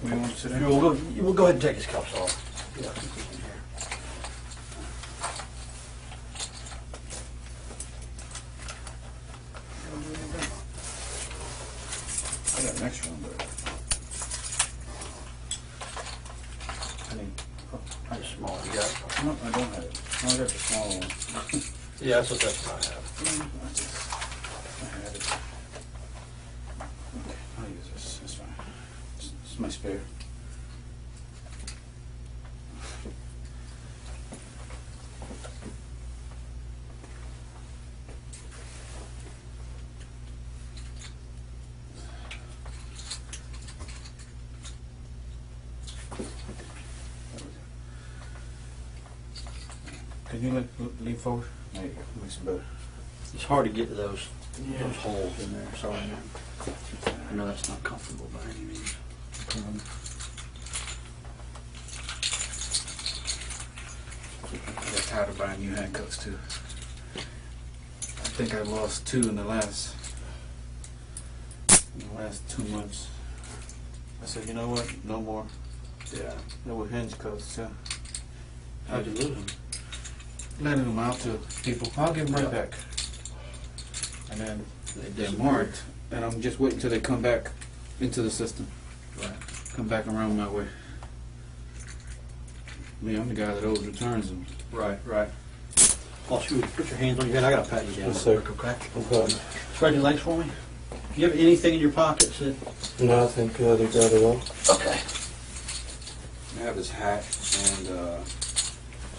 We want to sit down? We'll go ahead and take his cuffs off. Yeah. I got an extra one, but I need. How small you got? No, I don't have it. No, I got the small one. Yeah, that's what that's not have. I had it. Okay, I'll use this. It's fine. It's my spare. Can you lean forward? There you go. Makes it better. It's hard to get to those holes in there. Sorry, man. I know that's not comfortable by any means. I got tired of buying new handcuffs too. I think I lost 2 in the last 2 months. I said, you know what? No more. Yeah. They were hinge cuffs too. How'd you lose them? Letting them out to people. I'll give them right back. And then they're marked, and I'm just waiting until they come back into the system. Right. Come back around my way. Me, I'm the guy that always returns them. Right, right. Well, shoot, put your hands on your head. I gotta pat you down. Yes, sir. Okay. Okay. Spread your legs for me. Do you have anything in your pockets that... No, I think they got it all. Okay. I have this hat and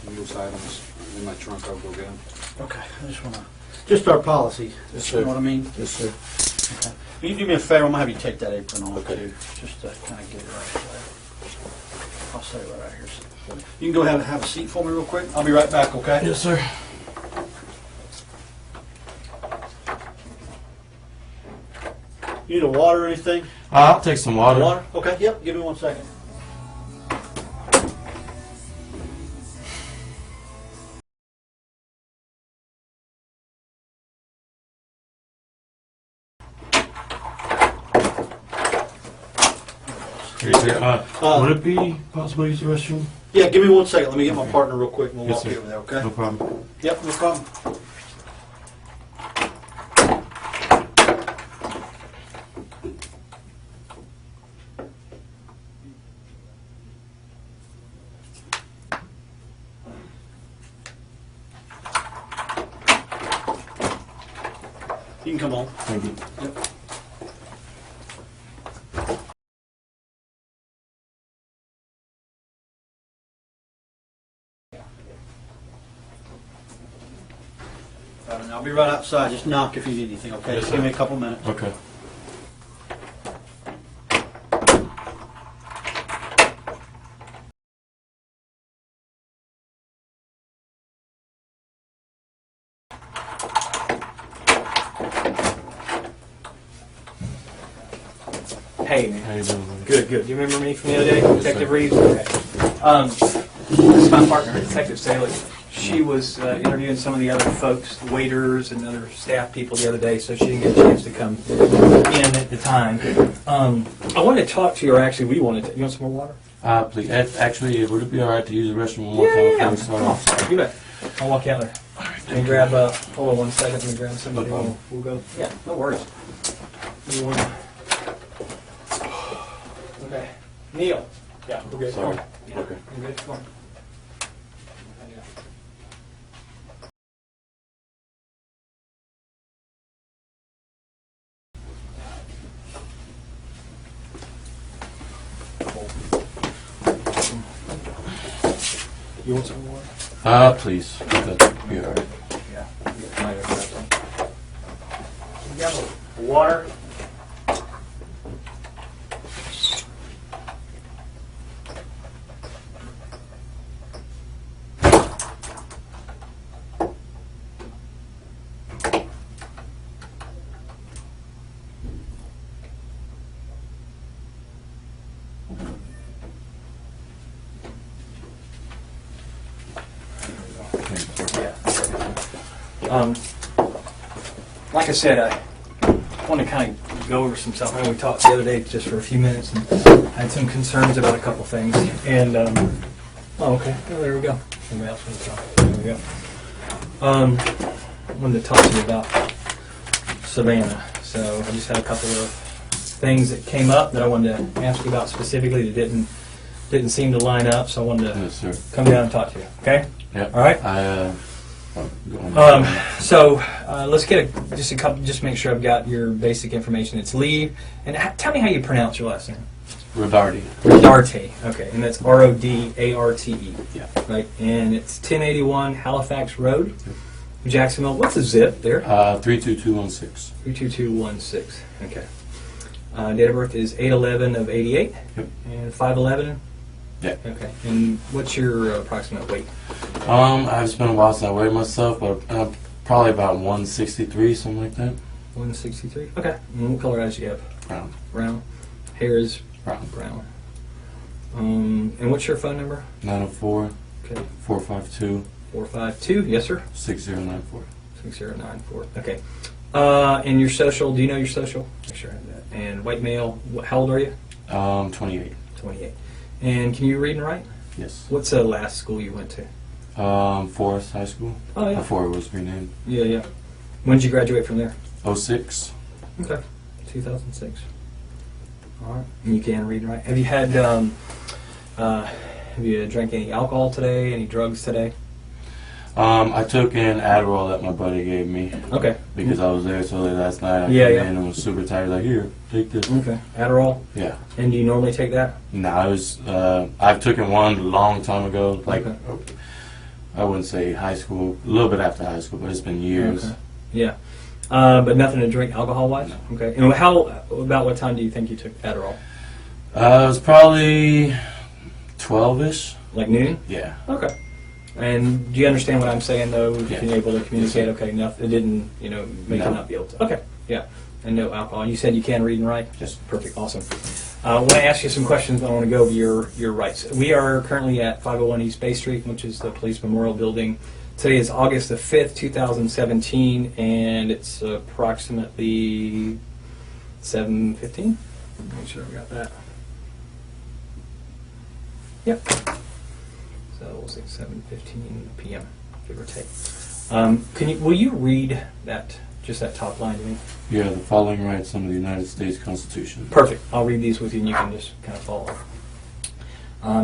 some loose items in my trunk. I'll go get them. Okay. I just wanna... Just our policy. Yes, You sir. know what I mean? Yes, sir. Okay. Will you do me a favor? I'm gonna have you take that apron off Okay. too, just to kind of get it right there. I'll set it right here. You can go ahead and have a seat for me real quick. I'll be right back, okay? Yes, sir. You need a water or anything? I'll take some water. Water? Okay, yep. Give me 1 second. Would it be possible to use the restroom? Yeah, give me 1 second. Let me get my partner real quick and we'll Yes, walk sir. you over there, okay? No problem. Yep, no problem. You can come on. Thank you. Yep. I'll be right outside. Just knock if you need anything, okay? Yes, Just give sir. me a couple minutes. Okay. Hey, man. How you doing, buddy? Good, good. Do you remember me from the other day, Detective sir. Reeves? Okay. This is my partner, Detective Saley. She was interviewing some of the other folks, waiters and other staff people the other day, so she didn't get a chance to come in at the time. I wanted to talk to you, or actually, we wanted to. You want some more water? Please. Actually, would it be all right to use the restroom one more time? Yeah. before we Come on, start? you bet. I'll walk out there. Let me grab, hold on 1 second, let me grab somebody. No problem. We'll go. Yeah, no worries. You want- Okay. Neil. Yeah, we're good. Sorry. Come on. Yeah, Okay. you're good. Come on. You want some water? Please. That'd be all right. Yeah. Might have grabbed some. You got water? Like I said, I want to kind of go over some stuff. I know we talked the other day just for a few minutes and had some concerns about a couple things. And, oh, okay. Oh, there we go. Somebody else wants to talk. There we go. I wanted to talk to you about Savannah. So I just had a couple of things that came up that I wanted to ask you about specifically that didn't seem to line up. So I wanted to Yes, sir. come down and talk to you. Okay? Yep. All right. So let's get just a couple. Just make sure I've got your basic information. It's Lee, and tell me how you pronounce your last name. Rodarte. Rodarte. Okay, and that's Rodarte. Yeah. Right, and it's 1081 Halifax Road, Jacksonville. What's the zip there? 32216. 32216. Okay. Date of birth is 8/11 of 88. Yep. And 5'11". Yeah. Okay. And what's your approximate weight? I've spent a while since I weighed myself, but probably about 163, something like that. 163. Okay. And what color eyes do you have? Brown. Brown. Hair is Brown. brown. And what's your phone number? 904 Okay. 452 452. Yes, sir. 6094. 6094. Okay. And your social? Do you know your social? Make sure I have that. And white male. How old are you? 28. 28. And can you read and write? Yes. What's the last school you went to? Forest High School. Oh yeah. Before it was renamed. Yeah, yeah. When did you graduate from there? 06. Okay. 2006. All right. And you can read and write. Have you had? Have you drank any alcohol today? Any drugs today? I took an Adderall that my buddy gave me Okay. because I was there so late last night. I Yeah, came yeah. in and was super tired. Like, here, take this. Okay. Adderall. Yeah. And do you normally take that? No, I was. I've taken one a long time ago. Like, Okay. I wouldn't say high school. A little bit after high school, but it's been years. Okay. Yeah. But nothing to drink alcohol-wise? No. Okay. And about what time do you think you took Adderall? It was probably 12-ish. Like noon? Yeah. Okay. And do you understand what I'm saying, though? Yeah. Can you able to communicate? Yes, Okay, it didn't, make No. you not be able to. Okay, yeah. And no alcohol. You said you can read and write? Yes. Perfect, awesome. I want to ask you some questions, but I want to go over your rights. We are currently at 501 East Bay Street, which is the Police Memorial Building. Today is August the 5th, 2017, and it's approximately 7:15. Make sure I got that. Yep. So we'll say 7:15 p.m., give or take. Will you read that top line to me? Yeah, the following rights under the United States Constitution. Perfect. I'll read these with you, and you can just kind of follow.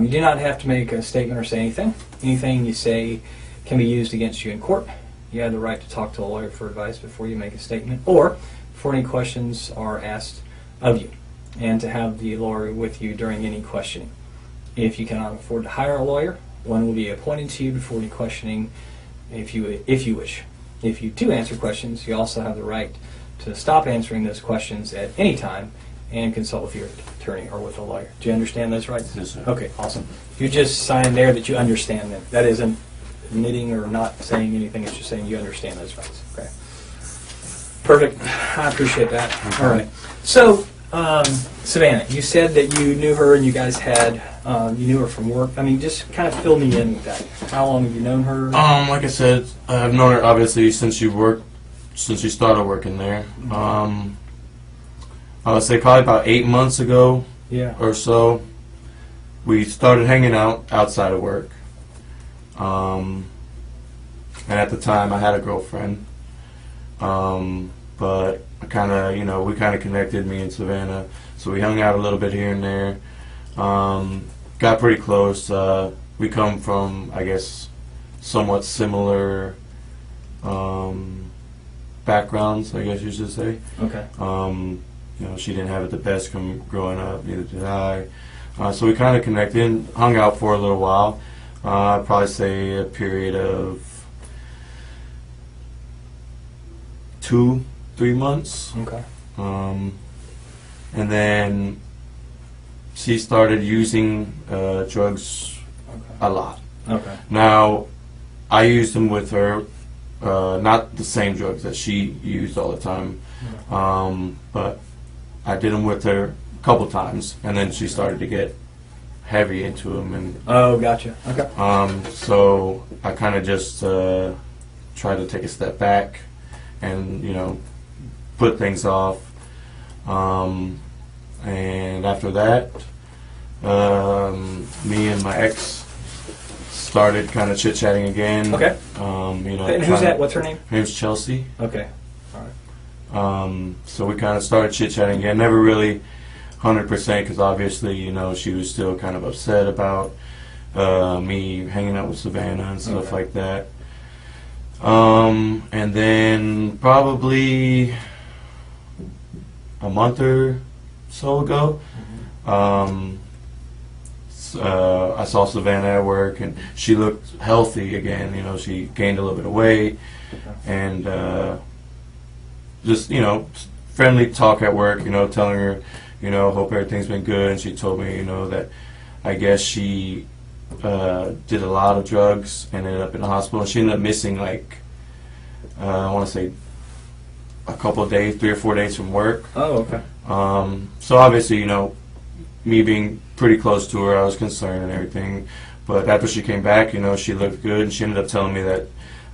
You do not have to make a statement or say anything. Anything you say can be used against you in court. You have the right to talk to a lawyer for advice before you make a statement, or before any questions are asked of you, and to have the lawyer with you during any questioning. If you cannot afford to hire a lawyer, one will be appointed to you before any questioning if you wish. If you do answer questions, you also have the right to stop answering those questions at any time and consult with your attorney or with a lawyer. Do you understand those rights? Yes, sir. Okay, awesome. You just sign there that you understand them. That isn't admitting or not saying anything. It's just saying you understand those rights. Okay. Perfect. I appreciate that. Okay. All right. So, Savannah, you said that you knew her and you guys had, you knew her from work. I mean, just kind of fill me in with that. How long have you known her? Like I said, I've known her obviously since you started working there. I would say probably about 8 months ago Yeah. or so, we started hanging out outside of work. And at the time, I had a girlfriend. But we kind of connected, me and Savannah. So we hung out a little bit here and there. Got pretty close. We come from, I guess, somewhat similar backgrounds, I guess you should say. Okay. She didn't have it the best growing up, neither did I. So we kind of connected and hung out for a little while. I'd probably say a period of 2-3 months. Okay. And then she started using drugs a lot. Okay. Now, I used them with her, not the same drugs that she used all the time, but I did them with her a couple times, and then she started to get heavy into them. And Oh, gotcha. Okay. so I kind of just tried to take a step back and, put things off. And after that, me and my ex started kind of chit-chatting again. Okay. You know, And who's that? What's her name? Her name's Chelsea. Okay. All right. So we kind of started chit-chatting again. Never really 100% because obviously, you know, she was still kind of upset about me hanging out with Savannah and stuff like that. And then probably a month or so ago, I saw Savannah at work, and she looked healthy again. You know, she gained a little bit of weight, and just, you know, friendly talk at work. You know, telling her, you know, hope everything's been good. And she told me, you know, that I guess she did a lot of drugs and ended up in the hospital. And she ended up missing, like, I want to say a couple of days, 3 or 4 days from work. Oh, okay. So obviously, you know, me being pretty close to her, I was concerned and everything. But after she came back, you know, she looked good, and she ended up telling me that,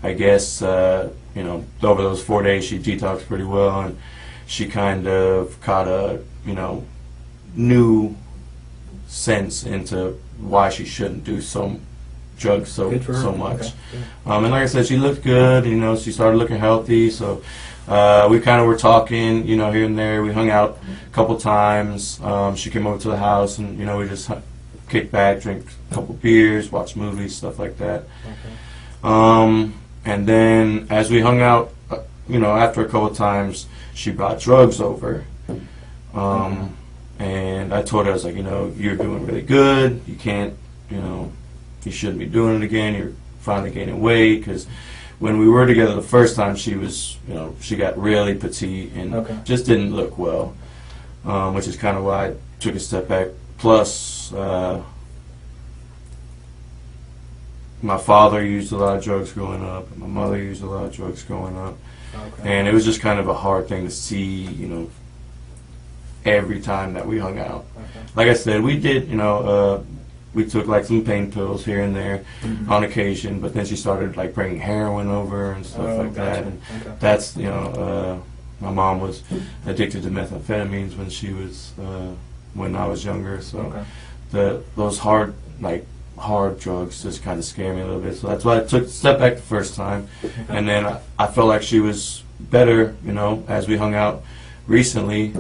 I guess, you know, over those 4 days, she detoxed pretty well, and she kind of caught a, you know, new sense into why she shouldn't do drugs so much. Okay. And like I said, she looked good. You know, she started looking healthy. So we kind of were talking, you know, here and there. We hung out a couple times. She came over to the house, and you know, we just kicked back, drink a couple beers, watch movies, stuff like that. Okay. And then as we hung out, you know, after a couple times, she brought drugs over. And I told her, I was like, you know, you're doing really good. You can't, you know, you shouldn't be doing it again. You're finally gaining weight. Because when we were together the first time, she was, you know, she got really petite and just didn't look well, which is kind of why I took a step back. Plus, my father used a lot of drugs growing up, and my mother used a lot of drugs growing up. And it was just kind of a hard thing to see, you know, every time that we hung out. Like I said, we did, you know, we took like some pain pills here and there on occasion, but then she started like bringing heroin over and stuff like that. And that's, you know, my mom was addicted to methamphetamines when she was, when I was younger. So those hard drugs just kind of scare me a little bit. So that's why I took a step back the first time. And then I felt like she was better, you know, as we hung out recently.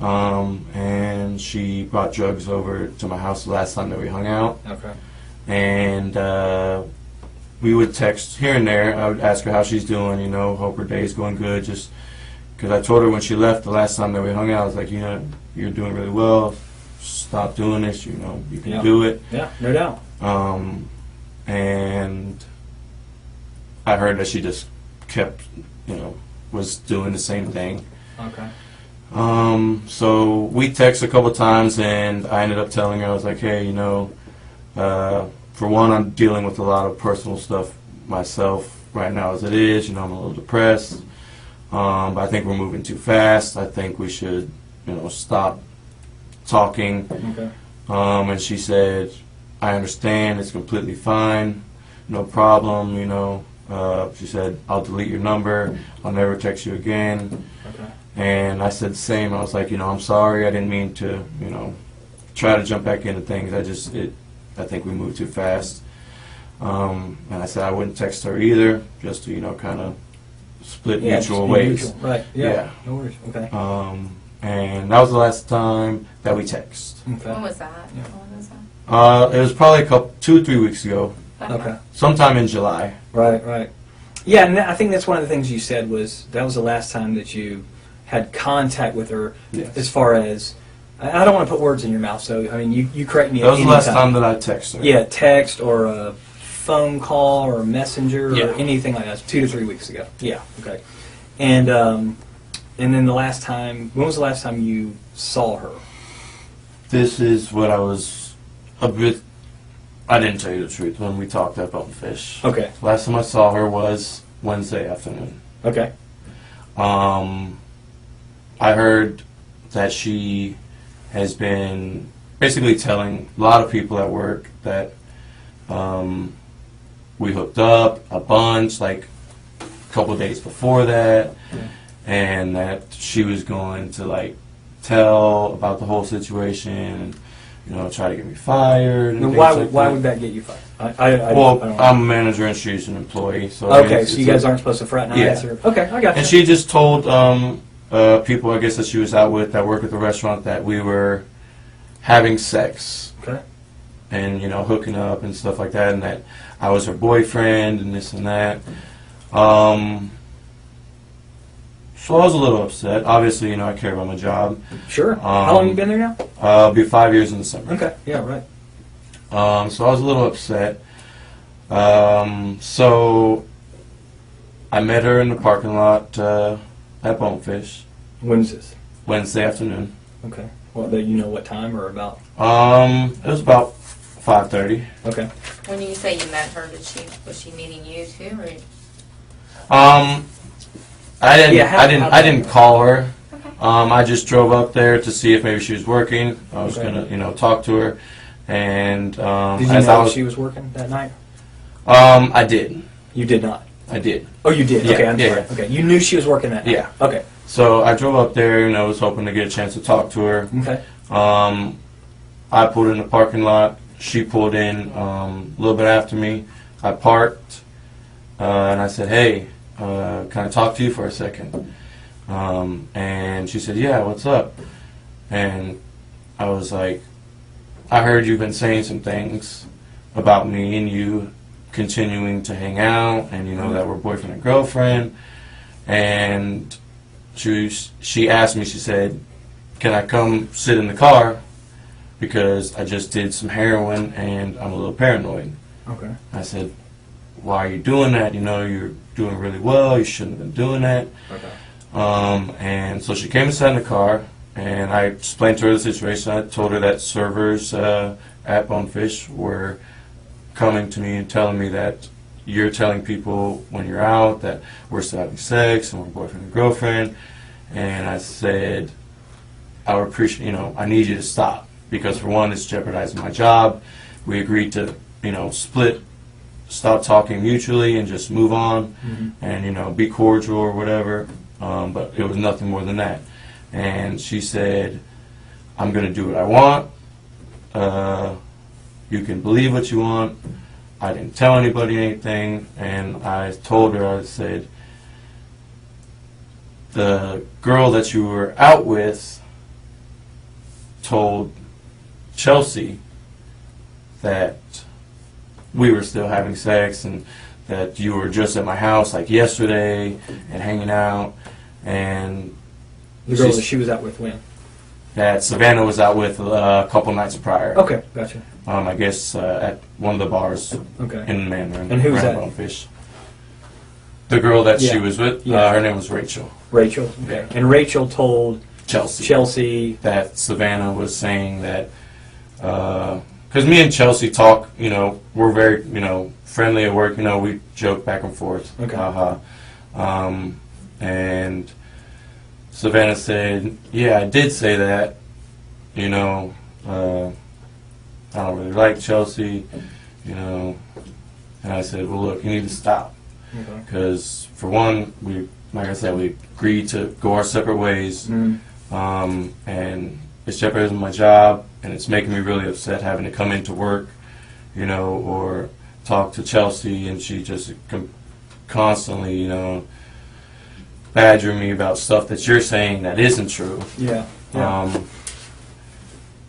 And she brought drugs over to my house the last time that we hung out. And we would text here and there. I would ask her how she's doing, you know, hope her day's going good. Just because I told her when she left the last time that we hung out, I was like, you know, you're doing really well. Stop doing this, you know, you can do it. Yeah, no doubt. And I heard that she just kept, you know, was doing the same thing. So we texted a couple of times, and I ended up telling her, I was like, hey, you know, for one, I'm dealing with a lot of personal stuff myself right now as it is. You know, I'm a little depressed. But I think we're moving too fast. I think we should, you know, stop talking. And she said, I understand, it's completely fine, no problem, you know. She said, I'll delete your number, I'll never text you again. And I said the same. I was like, you know, I'm sorry, I didn't mean to, you know, try to jump back into things. I think we moved too fast. And I said I wouldn't text her either, just to, you know, kind of split mutual ways. Mutual. Right, yeah. No worries, and that was the last time that we text. When was that? Yeah. When was that? It was probably 2 or 3 weeks ago. Sometime in July. Right. Yeah, and I think that's one of the things you said was that was the last time that you had contact with her. As far as, I don't want to put words in your mouth, so I mean you correct me. That was the last time that I texted her. Yeah, text or a phone call or a messenger or anything like that. 2 to 3 weeks ago. Yeah. Okay. And then the last time, when was the last time you saw her? This is what I was a bit. I didn't tell you the truth when we talked about the fish. Okay. Last time I saw her was Wednesday afternoon. Okay. I heard that she has been basically telling a lot of people at work that we hooked up a bunch, like a couple of days before that, and that she was going to like tell about the whole situation, and try to get me fired. And And things why like why that. would that get you fired? I Well, don't know. I'm a manager and she's an employee. So Okay, so you guys aren't supposed to fraternize? Yeah. Or, okay, I got you. And she just told people, I guess, that she was out with that work at the restaurant that we were having sex Okay. and, hooking up and stuff like that, and that I was her boyfriend and this and that. So I was a little upset. Obviously, I care about my job. Sure. How long you been there now? It'll be 5 years in December. Okay, yeah, right. So I was a little upset. So I met her in the parking lot at Bonefish When's this? Wednesday afternoon. Okay. Well, do you know what time or about? It was about 5:30. Okay. When you say you met her, was she meeting you too, or? I didn't. Yeah, I didn't call her. Okay. I just drove up there to see if maybe she was working. I was Okay. gonna, talk to her, and Did you as I know was, she was working that night? I did. You did not. I did. Oh, you did. Yeah, Okay, I'm yeah, sorry. yeah. Okay, you knew she was working that night. Yeah. Okay. So I drove up there, was hoping to get a chance to talk to her. Okay. I pulled in the parking lot. She pulled in a little bit after me. I parked, and I said, "Hey, can I talk to you for a second?" And she said, "Yeah, what's up?" And I was like, "I heard you've been saying some things about me and you continuing to hang out, and that we're boyfriend and girlfriend." And she asked me, she said, "Can I come sit in the car? Because I just did some heroin and I'm a little paranoid." Okay. I said, "Why are you doing that? You're doing really well. You shouldn't have been doing that." Okay. And so she came and sat in the car, and I explained to her the situation. I told her that servers at Bonefish were coming to me and telling me that you're telling people when you're out that we're still having sex and we're boyfriend and girlfriend. And I said, I would appreciate, I need you to stop, because for one, it's jeopardizing my job. We agreed to, split, stop talking mutually and just move on and, be cordial or whatever. But it was nothing more than that. And she said, "I'm going to do what I want. You can believe what you want. I didn't tell anybody anything." And I told her, I said, "The girl that you were out with told Chelsea that we were still having sex and that you were just at my house like yesterday and hanging out, and The girl she's- that she was out with when? that Savannah was out with a couple nights prior. Okay, gotcha. I guess at one of the bars Okay. in Mandarin. And who was around that? Bonefish. The girl that she Yeah. was with, Yeah. her name was Rachel. Rachel. Okay. And Rachel told Chelsea. Chelsea. That Savannah was saying that, because me and Chelsea talk, we're very, friendly at work, we joke back and forth. Okay. And Savannah said, "Yeah, I did say that, I don't really like Chelsea, and I said, well, look, you need to stop. Okay. Because, for one, like I said, we agreed to go our separate ways, and it's jeopardizing my job, and it's making me really upset having to come into work, or talk to Chelsea, and she just constantly, badger me about stuff that you're saying that isn't true." Yeah.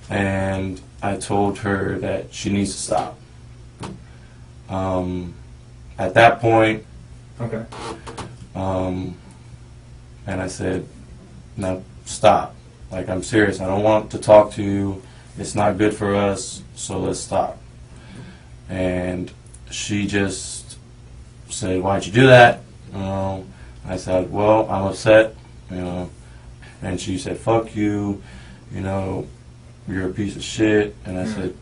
And I told her that she needs to stop. At that point, Okay. and I said, "No, stop. Like, I'm serious. I don't want to talk to you. It's not good for us, so let's stop." And she just said, "Why'd you do that?" I said, "Well, I'm upset, And she said, "Fuck you, you're a piece of shit." And I said,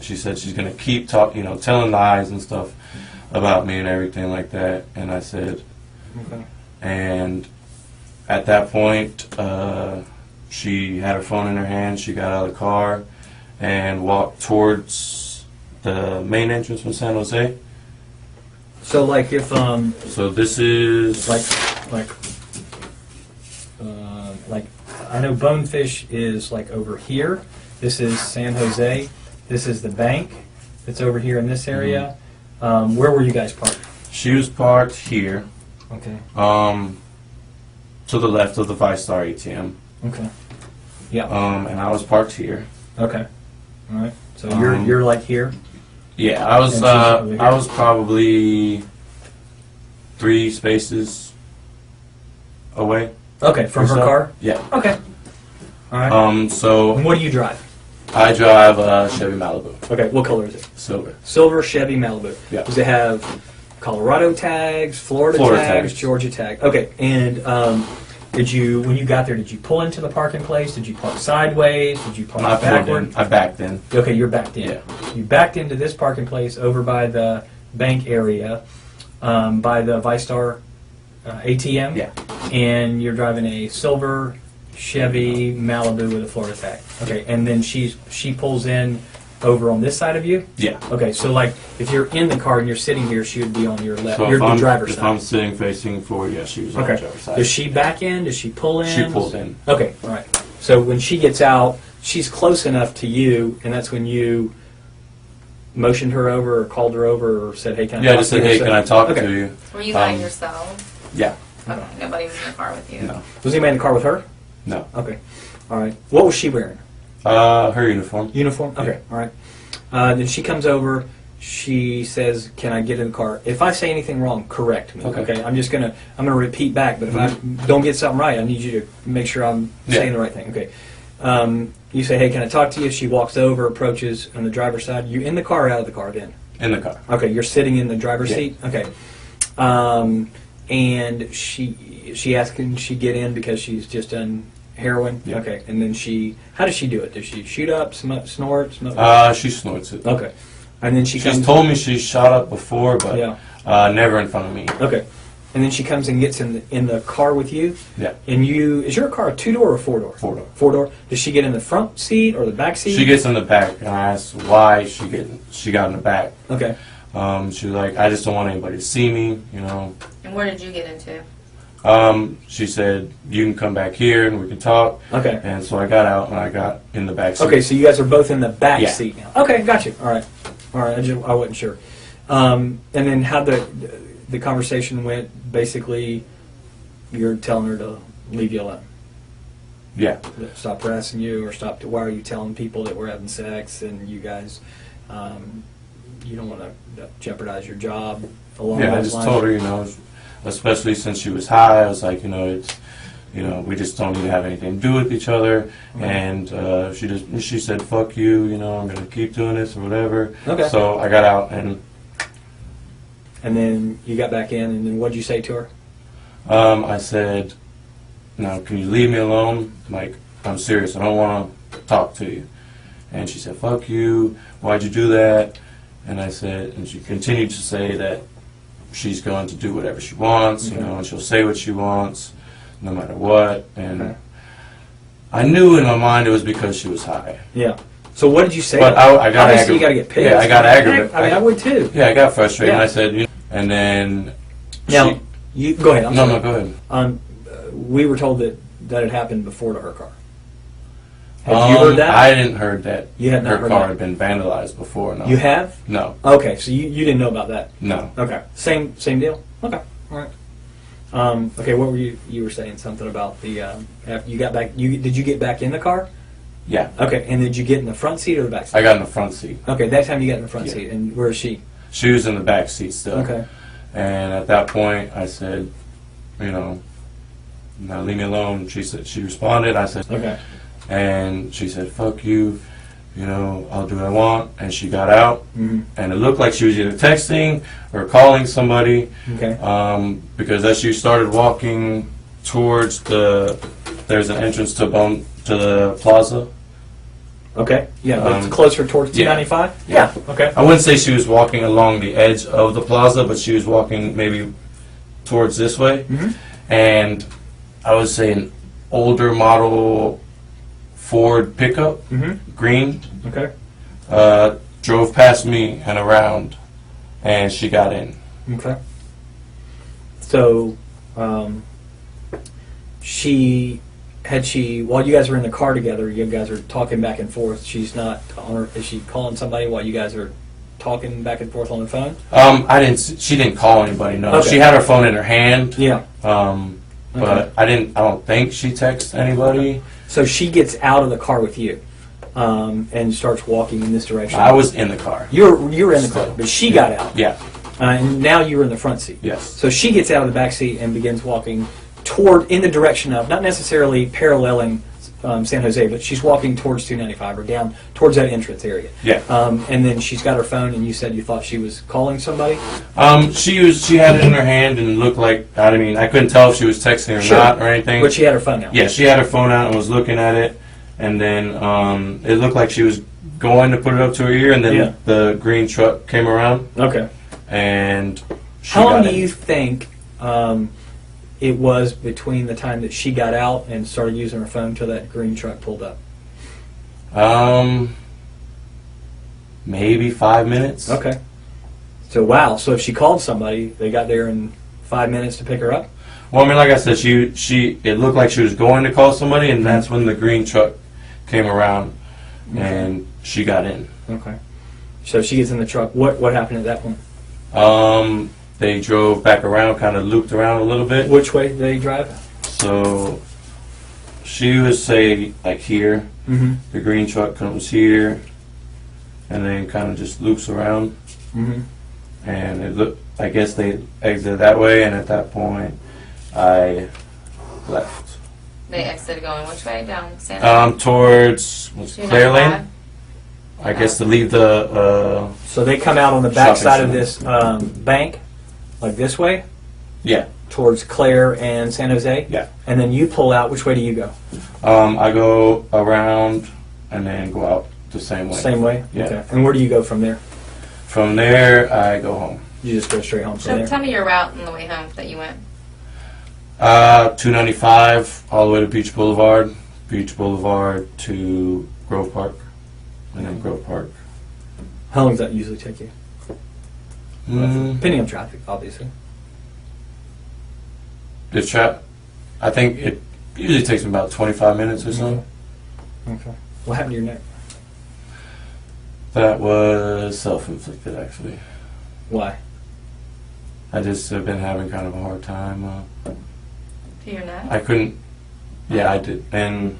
she said she's gonna keep talking, telling lies and stuff about me and everything like that. And I said, Okay. and at that point, she had her phone in her hand. She got out of the car and walked towards the main entrance from San Jose. So, like, if So this is like I know Bonefish is like over here. This is San Jose. This is the bank that's over here in this area. Where were you guys parked? She was parked here, Okay. to the left of the ViStar ATM. Okay. Yeah. And I was parked here. Okay. All right. So you're like here. Yeah, I was And she's over here. I was probably 3 spaces away. Okay, from her So- car. Yeah. Okay. All right. And So what do you drive? I drive a Chevy Malibu, Okay. What color is it? silver. Silver Chevy Malibu. Yeah. Does it have Colorado tags, Florida tags, tags. Georgia tags? Okay. And did you, when you got there, did you pull into the parking place? Did you park sideways? Did you park I pulled backward? in. I backed in. Okay, you're backed in. Yeah. You backed into this parking place over by the bank area, by the ViStar ATM. Yeah. And you're driving a silver Chevy Malibu with a Florida tag. Okay, and then she pulls in over on this side of you. Yeah. Okay, so like if you're in the car and you're sitting here, she would be on your left. So You're if the I'm, driver's if I'm side. sitting facing forward, yeah, she was on the Okay. driver's side. Does she back in? Does she pull in? She pulled in. Okay, all right. So when she gets out, she's close enough to you, and that's when you motioned her over or called her over or said, hey, can I Yeah, talk just to said, you? hey, So- can I talk Okay. to you? Were you by Um, yourself? Yeah. Okay. Nobody was in the car with you? No. Was anybody in the car with her? No. Okay. All right. What was she wearing? Her uniform. Uniform? Okay. All right. Then she comes over. She says, can I get in the car? If I say anything wrong, correct me. Okay. I'm gonna repeat back, but if I don't get something right, I need you to make sure I'm saying the right thing. Okay. You say, hey, can I talk to you? She walks over, approaches on the driver's side. You in the car or out of the car then? In the car. Okay, you're sitting in the driver's Yeah. seat? Okay. And she asks, can she get in because she's just done heroin? Yeah. Okay. And then how does she do it? Does she shoot up, snort, smoke? She snorts it. Okay. And then she She's comes. told me she shot up before, but Yeah. never in front of me. Okay. And then she comes and gets in the car with you. Yeah. And is your car a 2-door or a 4-door? 4-door. 4-door. Does she get in the front seat or the back seat? She gets in the back, and I asked why she got in the back. Okay. She was like, I just don't want anybody to see me, you know. And where did you get into? She said, you can come back here and we can talk. Okay. And so I got out and I got in the back seat. Okay. So you guys are both in the back Yeah. seat now. Okay. Gotcha. All right. All right. I wasn't sure. And then how the conversation went. Basically, you're telling her to leave you alone. Yeah. Stop harassing you, or stop. Why are you telling people that we're having sex and you guys? You don't want to jeopardize your job along Yeah, I those just lines. told her, you know, especially since she was high, I was like, you know, it's, you know, we just don't need to have anything to do with each other. And she said, fuck you, you know, I'm going to keep doing this or whatever. Okay. So I got out and then you got back in, and then what did you say to her? I said, now, can you leave me alone? Like, I'm serious. I don't want to talk to you. And she said, fuck you. Why'd you do that? And I said, and she continued to say that she's going to do whatever she wants, you know, and she'll say what she wants, no matter what. And Okay. I knew in my mind it was because she was high. Yeah. So what did you say? But I got Obviously, you aggravated. got to get pissed. Yeah, I got aggravated. I mean, I would too. Yeah, I got frustrated. Yeah. And I said, you know, and then Now, you go ahead. I'm no, sorry. go ahead. We were told that it happened before to her car. Have you heard that? I didn't heard that You had not her heard car that. had been vandalized before. No. You have? No. Okay, so you didn't know about that. No. Okay, same deal. Okay, all right. Okay, what were you were saying something about the after you got back? Did you get back in the car? Yeah. Okay, and did you get in the front seat or the back seat? I got in the front seat. Okay, that time you got in the front Yeah. seat, and where is she? She was in the back seat still. Okay. And at that point, I said, you know, now leave me alone. She responded. I said, Okay. and she said, fuck you. You know, I'll do what I want. And she got out. Mm-hmm. And it looked like she was either texting or calling somebody. Okay. Because as she started walking towards there's an entrance to the plaza. Okay. Yeah, but Um, closer towards yeah. 295. Yeah. Okay. I wouldn't say she was walking along the edge of the plaza, but she was walking maybe towards this way. Mm-hmm. And I would say an older model Ford pickup, Mm-hmm. green, Okay. drove past me and around, and she got in. Okay. So, she had she, while you guys were in the car together, you guys are talking back and forth, she's not on her, is she calling somebody while you guys are talking back and forth on the phone? She didn't call anybody, no. Okay. She had her phone in her hand. Yeah. But I don't think she texted anybody. So she gets out of the car with you, and starts walking in this direction. I was in the car. You're in the car, but she got out. Yeah. And now you're in the front seat. Yes. So she gets out of the back seat and begins walking in the direction of, not necessarily paralleling San Jose, but she's walking towards 295 or down towards that entrance area. Yeah. And then she's got her phone, and you said you thought she was calling somebody? She had it in her hand and looked like, I couldn't tell if she was texting or Sure. not or anything. But she had her phone out. Yeah, she had her phone out and was looking at it, and then it looked like she was going to put it up to her ear, and then Yeah. the green truck came around, Okay. and she How long got do in. you think it was between the time that she got out and started using her phone till that green truck pulled up? Maybe 5 minutes. Okay. So wow. So if she called somebody, they got there in 5 minutes to pick her up? Well, like I said, it looked like she was going to call somebody, and that's when the green truck came around, and she got in. Okay. So she gets in the truck. What happened at that point? They drove back around, kind of looped around a little bit. Which way did they drive? So she would say like here, Mm-hmm. the green truck comes here, and then kind of just loops around, Mm-hmm. and it looked. I guess they exited that way, and at that point, I left. They exited going which way? Down Santa? Towards Claire 295? Lane. I guess to leave the. So they come out on the back Shopping side of center. this bank, like this way, Yeah. towards Claire and San Jose? Yeah. And then you pull out. Which way do you go? I go around and then go out the same way. Same way? Yeah. Okay. And where do you go from there? From there, I go home. You just go straight home from So there? tell me your route on the way home that you went. 295 all the way to Beach Boulevard to Grove Park, and then Grove Park. How long does that usually take you? Depending on traffic, obviously. I think it usually takes me about 25 minutes or so. Okay. What happened to your neck? That was self-inflicted, actually. Why? I just have been having kind of a hard time. To your neck? I couldn't. Yeah, I did. And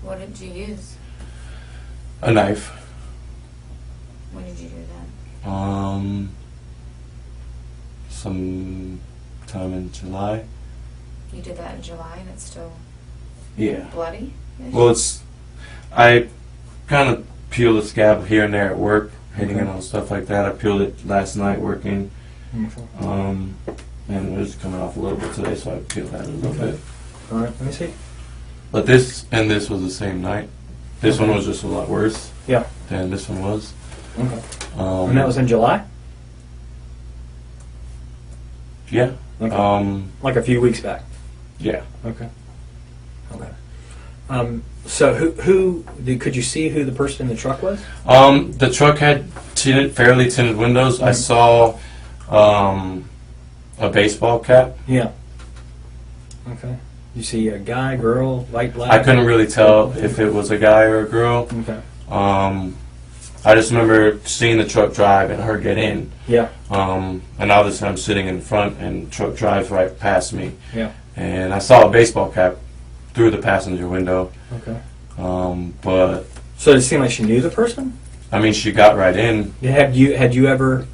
What did you use? a knife. When did you do that? Some time in July. You did that in July and it's still Yeah. bloody? Well, I kind of peel the scab here and there at work, hitting it on stuff like that. I peeled it last night working, and it was coming off a little bit today, so I peeled that a little bit. All right, let me see. But this was the same night. This one was just a lot worse Yeah. than this one was. Okay. And that was in July? Yeah. Okay. Like a few weeks back? Yeah. Okay. Okay. So could you see who the person in the truck was? The truck had fairly tinted windows. I saw a baseball cap. Yeah. Okay. You see a guy, girl, white, black? I couldn't really tell if it was a guy or a girl. Okay. I just remember seeing the truck drive and her get in. Yeah. And obviously I'm sitting in front and the truck drives right past me. Yeah. And I saw a baseball cap through the passenger window. Okay. But So did it seem like she knew the person? I mean, she got right in. Had you ever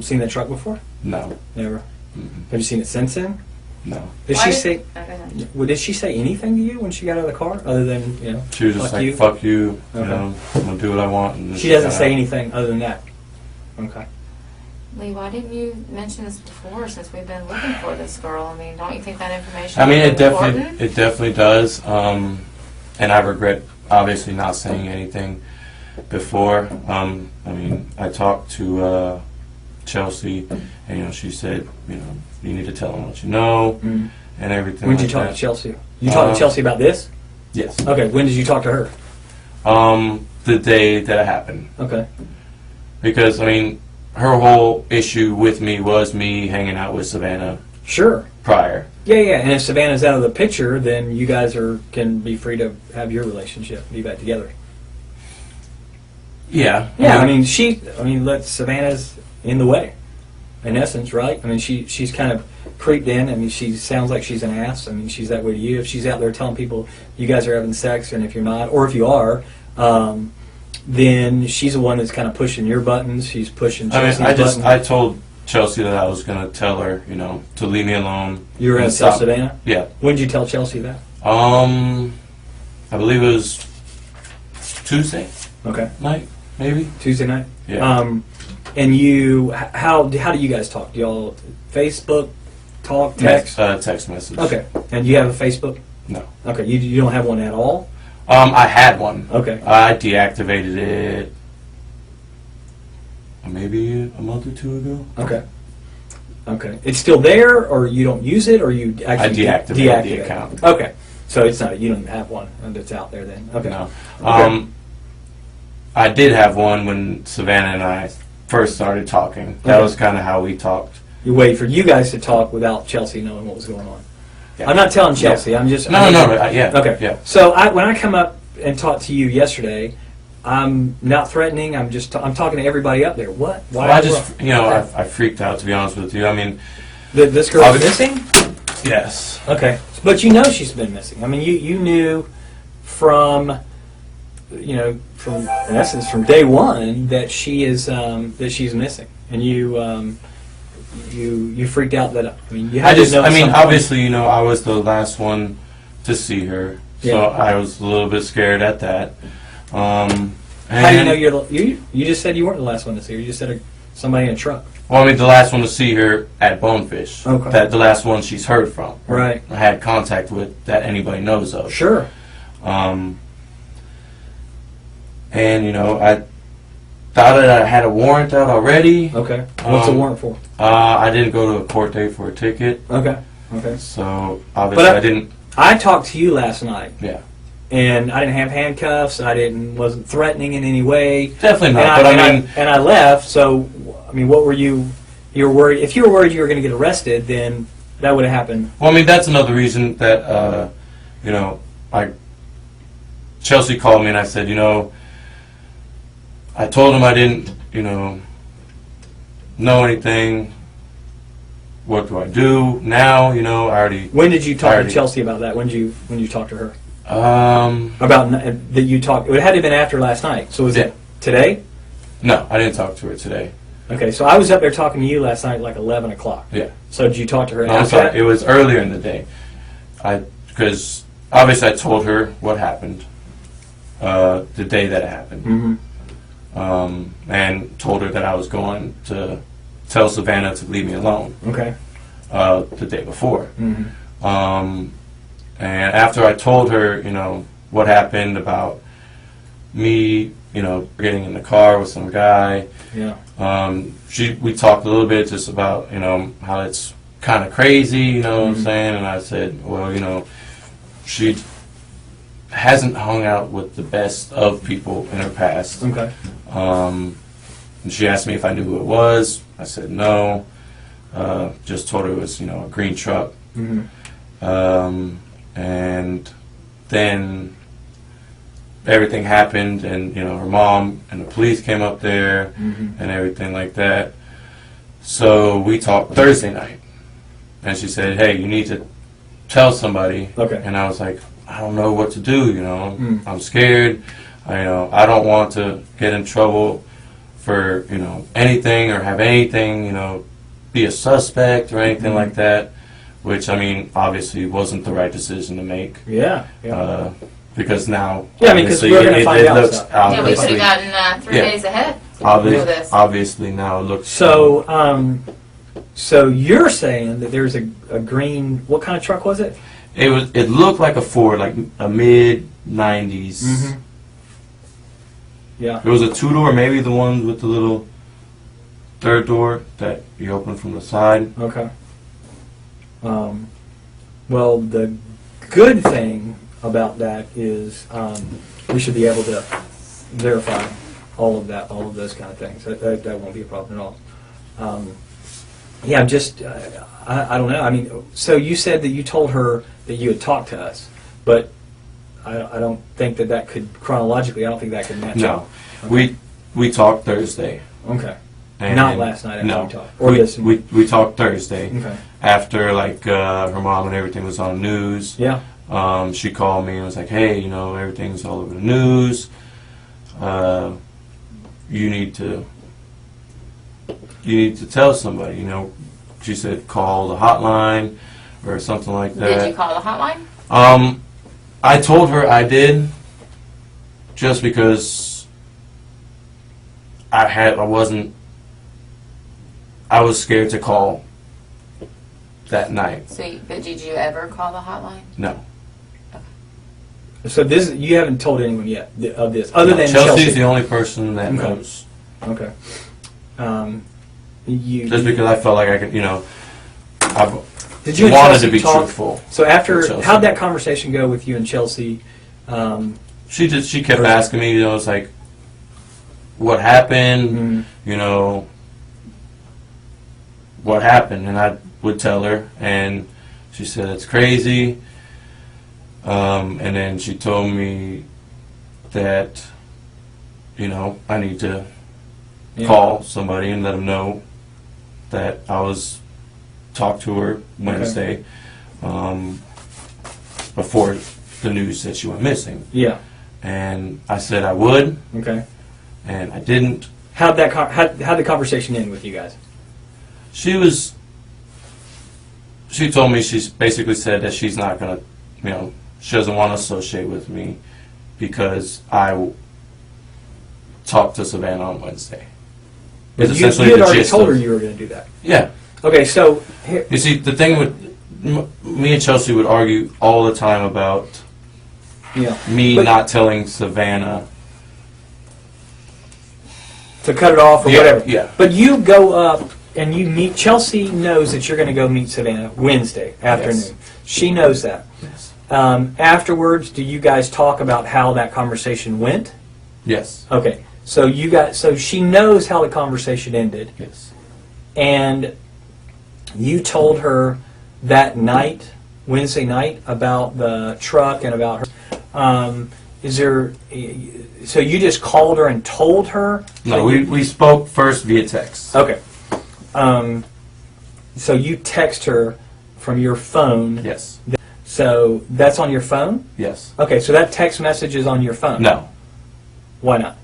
seen the truck before? No. Never. Mm-mm. Have you seen it since then? No. Did Why she did- say? Oh, go ahead. Well, did she say anything to you when she got out of the car, other than She was just Fuck like, you? fuck you, Okay. I'm going to do what I want. And She doesn't just say got out. anything other than that. Okay. Lee, why didn't you mention this before since we've been looking for this girl? I mean, don't you think that information I mean, is it definitely, important? it definitely does. And I regret obviously not saying anything before. I mean, I talked to Chelsea, and she said, you need to tell them what you know Mm. and everything. When did like you talk that. to Chelsea? You talked to Chelsea about this? Yes. Okay. When did you talk to her? The day that it happened, Okay. because I mean, her whole issue with me was me hanging out with Savannah Sure. prior. Yeah, yeah. And if Savannah's out of the picture, then you guys can be free to have your relationship, be back together. Yeah. Yeah, I mean, let Savannah's in the way, in essence, right? I mean, she's kind of creeped in. I mean, she sounds like she's an ass. I mean, she's that way to you. If she's out there telling people you guys are having sex, and if you're not, or if you are, then she's the one that's kind of pushing your buttons. She's pushing Chelsea's buttons. I told Chelsea that I was going to tell her, to leave me alone. You were going to tell Savannah? Yeah. When did you tell Chelsea that? I believe it was Tuesday Okay. night, maybe. Tuesday night? Yeah. And you, how do you guys talk? Do y'all Facebook talk, text? Text message. Okay. And you have a Facebook? No. Okay. You don't have one at all? I had one. Okay. I deactivated it maybe a month or two ago. Okay. Okay. It's still there, or you don't use it, or you actually I deactivated the account. Okay. So it's not, you don't even have one that's out there then. Okay. No. Okay. I did have one when Savannah and I first started talking. That Okay. was kind of how we talked. You wait for you guys to talk without Chelsea knowing what was going on. Yeah. I'm not telling Chelsea. I'm just No. Yeah. Okay. Yeah. So when I come up and talk to you yesterday, I'm not threatening. I'm just I'm talking to everybody up there. What? Why? Well, I just I freaked out, to be honest with you. I mean, This girl's missing. yes. Okay, but you know she's been missing. I mean, you knew from in essence from day one that she's missing, and you freaked out that you had to know. Obviously, I was the last one to see her, so Yeah. I was a little bit scared at that. How do you know you just said you weren't the last one to see her? You just said somebody in a truck. Well, the last one to see her at Bonefish. Okay. That the last one she's heard from. or Right. had contact with that anybody knows of. Sure. And I thought that I had a warrant out already. Okay. What's the warrant for? I didn't go to a court date for a ticket, Okay. Okay. so obviously I didn't. I talked to you last night, Yeah, and I didn't have handcuffs. Wasn't threatening in any way. definitely not. And I left. So, what were you? You were worried. If you were worried you were going to get arrested, then that would have happened. Well, that's another reason that Chelsea called me and I said, I told him I didn't, know anything. What do I do now? I already. When did you talk Already. to Chelsea about that? When did you talk to her Um, that you talked? It had to have been after last night. So was Yeah. it today? no, I didn't talk to her today. Okay. So I was up there talking to you last night, like 11 o'clock. Yeah. So did you talk to her No, I'm after sorry. that? It was earlier in the day. Because obviously I told her what happened the day that it happened. Mm-hmm. And told her that I was going to tell Savannah to leave me alone Okay. the day before. Mm-hmm. And after I told her, what happened about me, getting in the car with some guy, Yeah. we talked a little bit just about, how it's kind of crazy, what I'm Mhm. saying? And I said, well, she hasn't hung out with the best of people in her past. Okay. And she asked me if I knew who it was. I said no. Just told her it was, a green truck. Mm-hmm. And then everything happened, and her mom and the police came up there Mm-hmm. and everything like that. So we talked Thursday night, and she said, "Hey, you need to tell somebody." Okay. And I was like, "I don't know what to do. Mm. I'm scared. I don't want to get in trouble for anything or have anything be a suspect or anything Mm. like that." Which obviously wasn't the right decision to make. Yeah. Yeah. Because now, Yeah, because obviously, we're gonna find out looks stuff. Yeah, we could obviously, have gotten 3 Yeah. days ahead for this. obviously now it looks. So you're saying that there's a green. What kind of truck was it? It looked like a Ford, like a mid '90s. Mm-hmm. Yeah. It was a 2-door, maybe the one with the little third door that you open from the side. Okay. Well, the good thing about that is we should be able to verify all of those kind of things. That won't be a problem at all. Yeah, just I don't know. I mean, so you said that you told her that you had talked to us, but I don't think that could chronologically. I don't think that could match No, up. Okay. we talked Thursday. Okay. And Not last night after no, we talked. Or this. we talked Thursday. Okay. After like her mom and everything was on the news. Yeah. She called me and was like, "Hey, you know, everything's all over the news. You need to tell somebody." You know, she said call the hotline or something like that. Did you call the hotline? I told her I did, just because I was scared to call that night. But did you ever call the hotline? No. So this you haven't told anyone yet of this, other than Chelsea's Chelsea. the only person that Okay. knows. Okay. Just because I felt like I could, you know, I Did you and wanted Chelsea to be talk? truthful. So after, with Chelsea. how'd that conversation go with you and Chelsea? She kept asking me, you know, it's like, what happened? Mhm. You know, what happened? And I would tell her, and she said it's crazy. And then she told me that, you know, I need to call somebody and let them know that I was talked to her Wednesday, before the news said she went missing. Yeah. And I said I would, Okay. and I didn't. How'd the conversation end with you guys? She told me, she's basically said that she's not going to, you know, she doesn't want to associate with me because I talked to Savannah on Wednesday. It's You essentially had the already gist told of- her you were going to do that. Yeah. Okay, so here, You see, the thing with me and Chelsea would argue all the time about yeah, me But- not telling Savannah. to cut it off or Yeah, whatever. yeah. But you go up and you meet. Chelsea knows that you're going to go meet Savannah Wednesday afternoon. Yes. She knows that. Yes. Afterwards, do you guys talk about how that conversation went? Yes. Okay, so she knows how the conversation ended, Yes. and you told her that night, Wednesday night, about the truck and about her. So you just called her and told her? No, we spoke first via text. Okay. So you text her from your phone. Yes. So that's on your phone? Yes. Okay, so that text message is on your phone? No. Why not?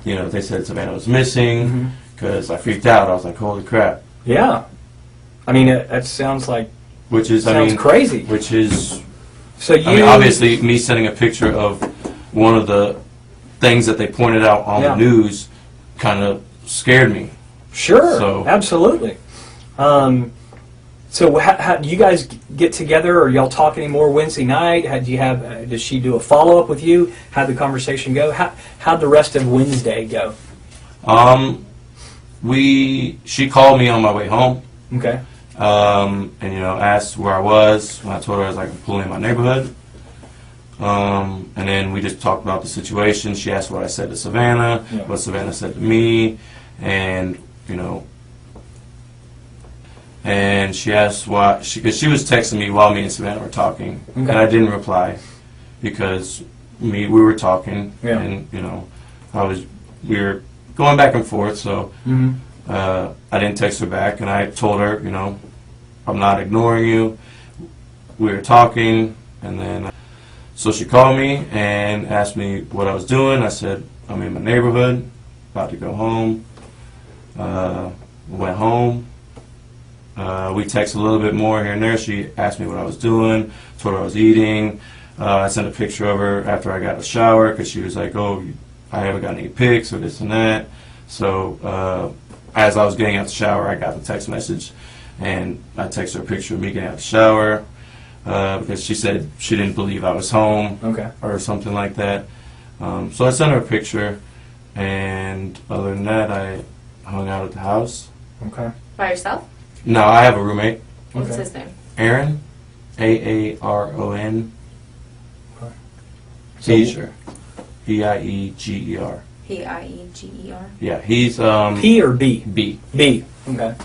You know, they said Savannah was missing Mhm. because I freaked out. I was like, holy crap. Yeah. I mean, that sounds like Which is, sounds crazy. Which is, So you I mean, obviously, me sending a picture of one of the things that they pointed out on Yeah. the news kind of scared me. Sure, So- absolutely. So how do you guys get together, or y'all talk anymore Wednesday night? Does she do a follow up with you? How'd the conversation go? How'd the rest of Wednesday go? She called me on my way home, Okay. and you know, asked where I was. When I told her I was like pulling in my neighborhood, and then we just talked about the situation. She asked what I said to Savannah, Yeah. what Savannah said to me, and you know, and she asked why, because she was texting me while me and Savannah were talking, and I didn't reply because we were talking, Yeah. and you know, we were going back and forth, so. Mm-hmm. I didn't text her back, and I told her, you know, I'm not ignoring you. We were talking, and then so she called me and asked me what I was doing. I said I'm in my neighborhood, about to go home. Went home. We texted a little bit more here and there. She asked me what I was doing, told her I was eating. I sent a picture of her after I got a shower because she was like, "Oh, I haven't got any pics or this and that." So as I was getting out the shower, I got the text message, and I texted her a picture of me getting out the shower because she said she didn't believe I was home Okay. or something like that. So I sent her a picture, and other than that, I hung out at the house. Okay. By yourself? No, I have a roommate, What's Okay. his name? Aaron, Aaron. So- Eiger, Eiger. P-I-E-G-E-R. Yeah, he's P or B? B. B. Okay.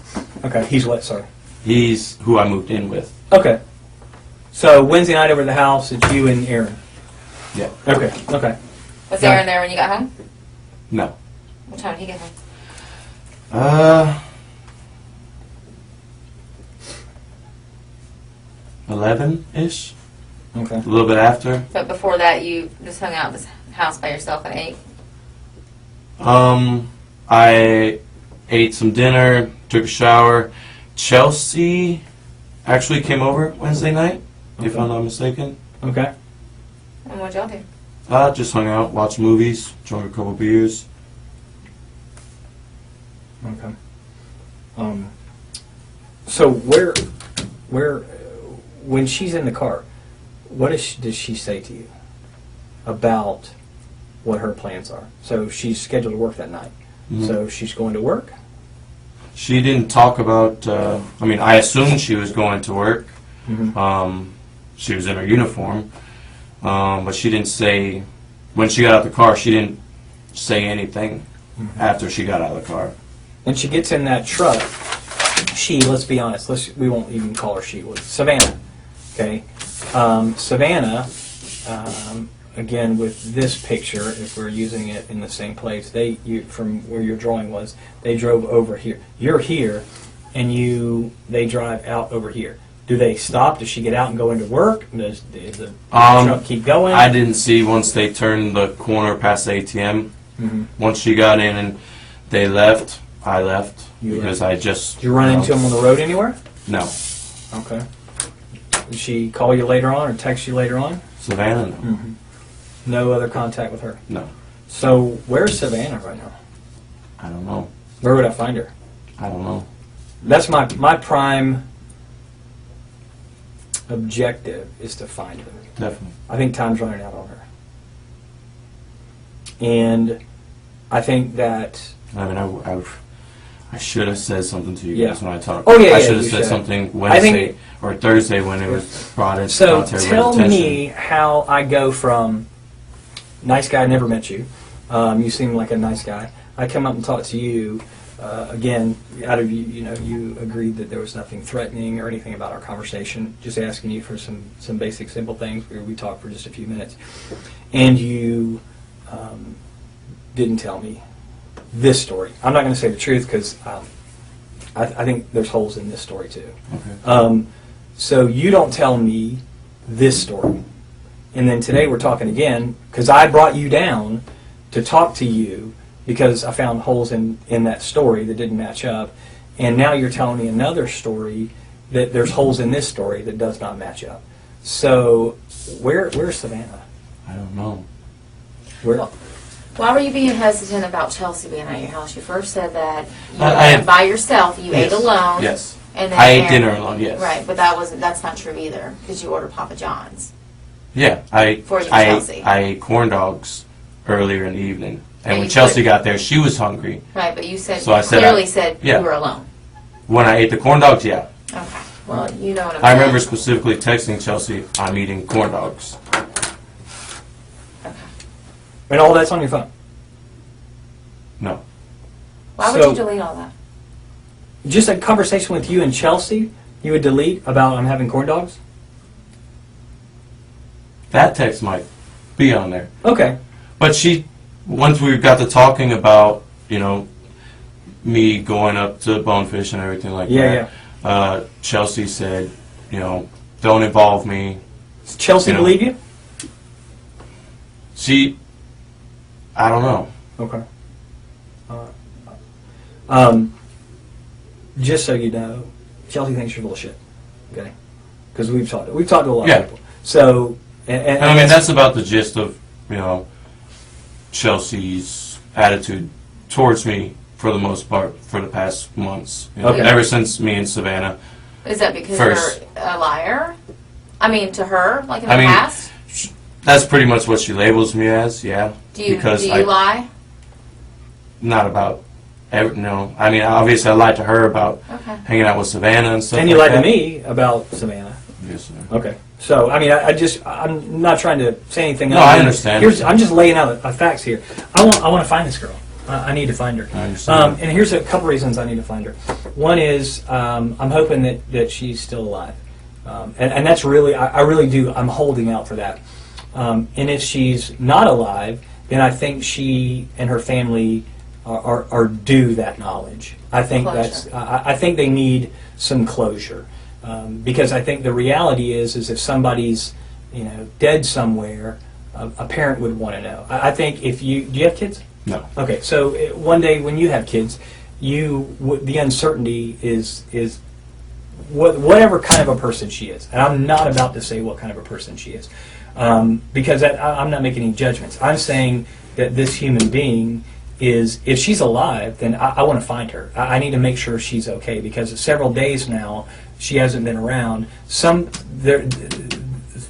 Okay. He's what? Sorry. He's who I moved in with. Okay. So Wednesday night over at the house, it's you and Aaron. Yeah. Okay. Okay. Was Yeah. Aaron there when you got home? No. What time did he get home? 11-ish. Okay. A little bit after. But before that, you just hung out at this house by yourself at 8? I ate some dinner, took a shower. Chelsea actually came over Wednesday night, if Okay. I'm not mistaken. Okay. And what'd y'all do? Just hung out, watched movies, drank a couple beers. Okay. So where, when she's in the car, what does she say to you about what her plans are? So she's scheduled to work that night. Mhm. So she's going to work? She didn't talk about, I mean, I assumed she was going to work. Mm-hmm. She was in her uniform. But she didn't say, when she got out of the car, she didn't say anything after she got out of the car. And she gets in that truck. Let's be honest, we won't even call her she, Savannah. Okay? Savannah, again, with this picture, if we're using it in the same place, from where your drawing was, they drove over here. You're here, and they drive out over here. Do they stop? Does she get out and go into work? Does the truck keep going? I didn't see once they turned the corner past the ATM. Mhm. Once she got in and they left, I left You because left. I just. Did you run into them on the road anywhere? No. Okay. Did she call you later on or text you later on? Savannah, no. Mm-hmm. No other contact with her? No. So where's Savannah right now? I don't know. Where would I find her? I don't know. That's my prime objective is to find her. Definitely. I think time's running out on her. And I think that... I mean, I should have said something to you Yeah. guys when I talked. Oh, yeah, I yeah, should have you said should. something I Wednesday think- or Thursday when it was brought to So everybody's tell attention. me how I go from nice guy, never met you. You seem like a nice guy. I come up and talk to you. Again, out of you agreed that there was nothing threatening or anything about our conversation. Just asking you for some basic, simple things. We talked for just a few minutes, and you didn't tell me this story. I'm not going to say the truth because I think there's holes in this story too. Okay. So you don't tell me this story. And then today we're talking again because I brought you down to talk to you because I found holes in that story that didn't match up. And now you're telling me another story that there's holes in this story that does not match up. So where's Savannah? I don't know. Where? Why were you being hesitant about Chelsea being at your house? You first said that you I- went by yourself, you ate Yes. alone. Yes. And then I ate Aaron- dinner alone. Yes. Right, but that's not true either because you ordered Papa John's. Yeah. For you, Chelsea. I ate corn dogs earlier in the evening, and And when you Chelsea put- got there, she was hungry. Right, but you said So I said clearly said yeah. you were alone. When I ate the corn dogs, yeah. Okay. Well, you know what I'm I saying. remember specifically texting Chelsea, "I'm eating corn dogs." Okay. And all that's on your phone. No. Why would So- you delete all that? Just a conversation with you and Chelsea, you would delete about I'm having corn dogs? That text might be on there. Okay. But once we got to talking about, me going up to Bonefish and everything like Yeah, that, Chelsea said, don't involve me. Does Chelsea You know. believe you? I don't know. Okay. Just so you know, Chelsea thinks you're full of shit. Okay. Because we've talked to a lot Yeah. of people. So, and And I mean, that's about the gist of, Chelsea's attitude towards me for the most part for the past months. Okay. Ever since me and Savannah. Is that because First. you're a liar? I mean, to her, like in the I mean, past? That's pretty much what she labels me as, yeah. Do you because lie? Not about, no. I mean, obviously I lied to her about Okay. hanging out with Savannah and stuff and you like lied that. to me about Savannah. Yes, sir. Okay. So, I mean, I'm not trying to say anything No, other I than- understand. I'm just laying out facts here. I want to find this girl. I need to find her. I understand. And here's a couple reasons I need to find her. One is I'm hoping that she's still alive. And that's really, I really do, I'm holding out for that. And if she's not alive, then I think she and her family are due that knowledge. I think Closure. I think they need some closure. Because I think the reality is if somebody's, dead somewhere, a parent would want to know. I think if do you have kids? No. Okay, so one day when you have kids, the uncertainty is whatever kind of a person she is. And I'm not about to say what kind of a person she is, because I'm not making any judgments. I'm saying that this human being is, if she's alive, then I want to find her. I need to make sure she's okay, because several days now she hasn't been around.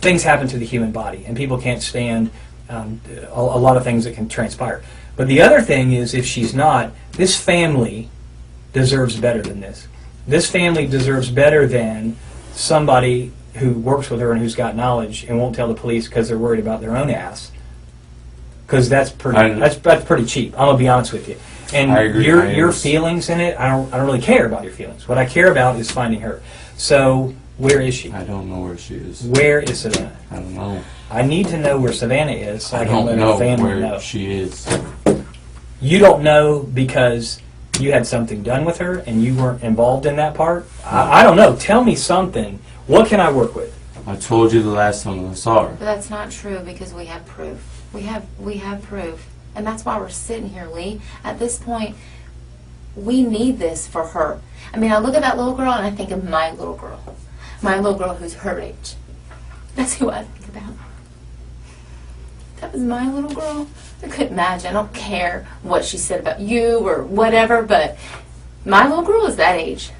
Things happen to the human body, and people can't stand a lot of things that can transpire. But the other thing is, if she's not, this family deserves better than this. This family deserves better than somebody who works with her and who's got knowledge and won't tell the police because they're worried about their own ass. Because that's pretty cheap. I'm gonna be honest with you. And I agree. your feelings in it, I don't really care about your feelings. What I care about is finding her. So where is she? I don't know where she is. Where is Savannah? I don't know. I need to know where Savannah is so I can don't let know her family where know. she is. You don't know because you had something done with her and you weren't involved in that part? I don't know. Tell me something. What can I work with? I told you the last time I saw her. But that's not true because we have proof. We have proof. And that's why we're sitting here, Lee. At this point, we need this for her. I mean, I look at that little girl and I think of my little girl. My little girl who's her age. That's who I think about. That was my little girl. I couldn't imagine. I don't care what she said about you or whatever, but my little girl is that age.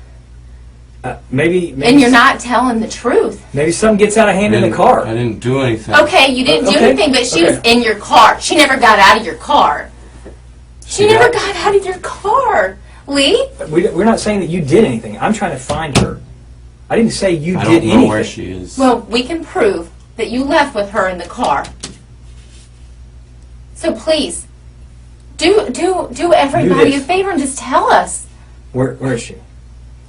Maybe And you're not telling the truth. Maybe something gets out of hand in the car. I didn't do anything. Okay, you didn't do Okay, anything, but she okay. was in your car. She never got out of your car. She never got out of your car. Lee? We're not saying that you did anything. I'm trying to find her. I didn't say you I did don't anything. know where she is. Well, we can prove that you left with her in the car. So please, do everybody this. a favor and just tell us. Where is she?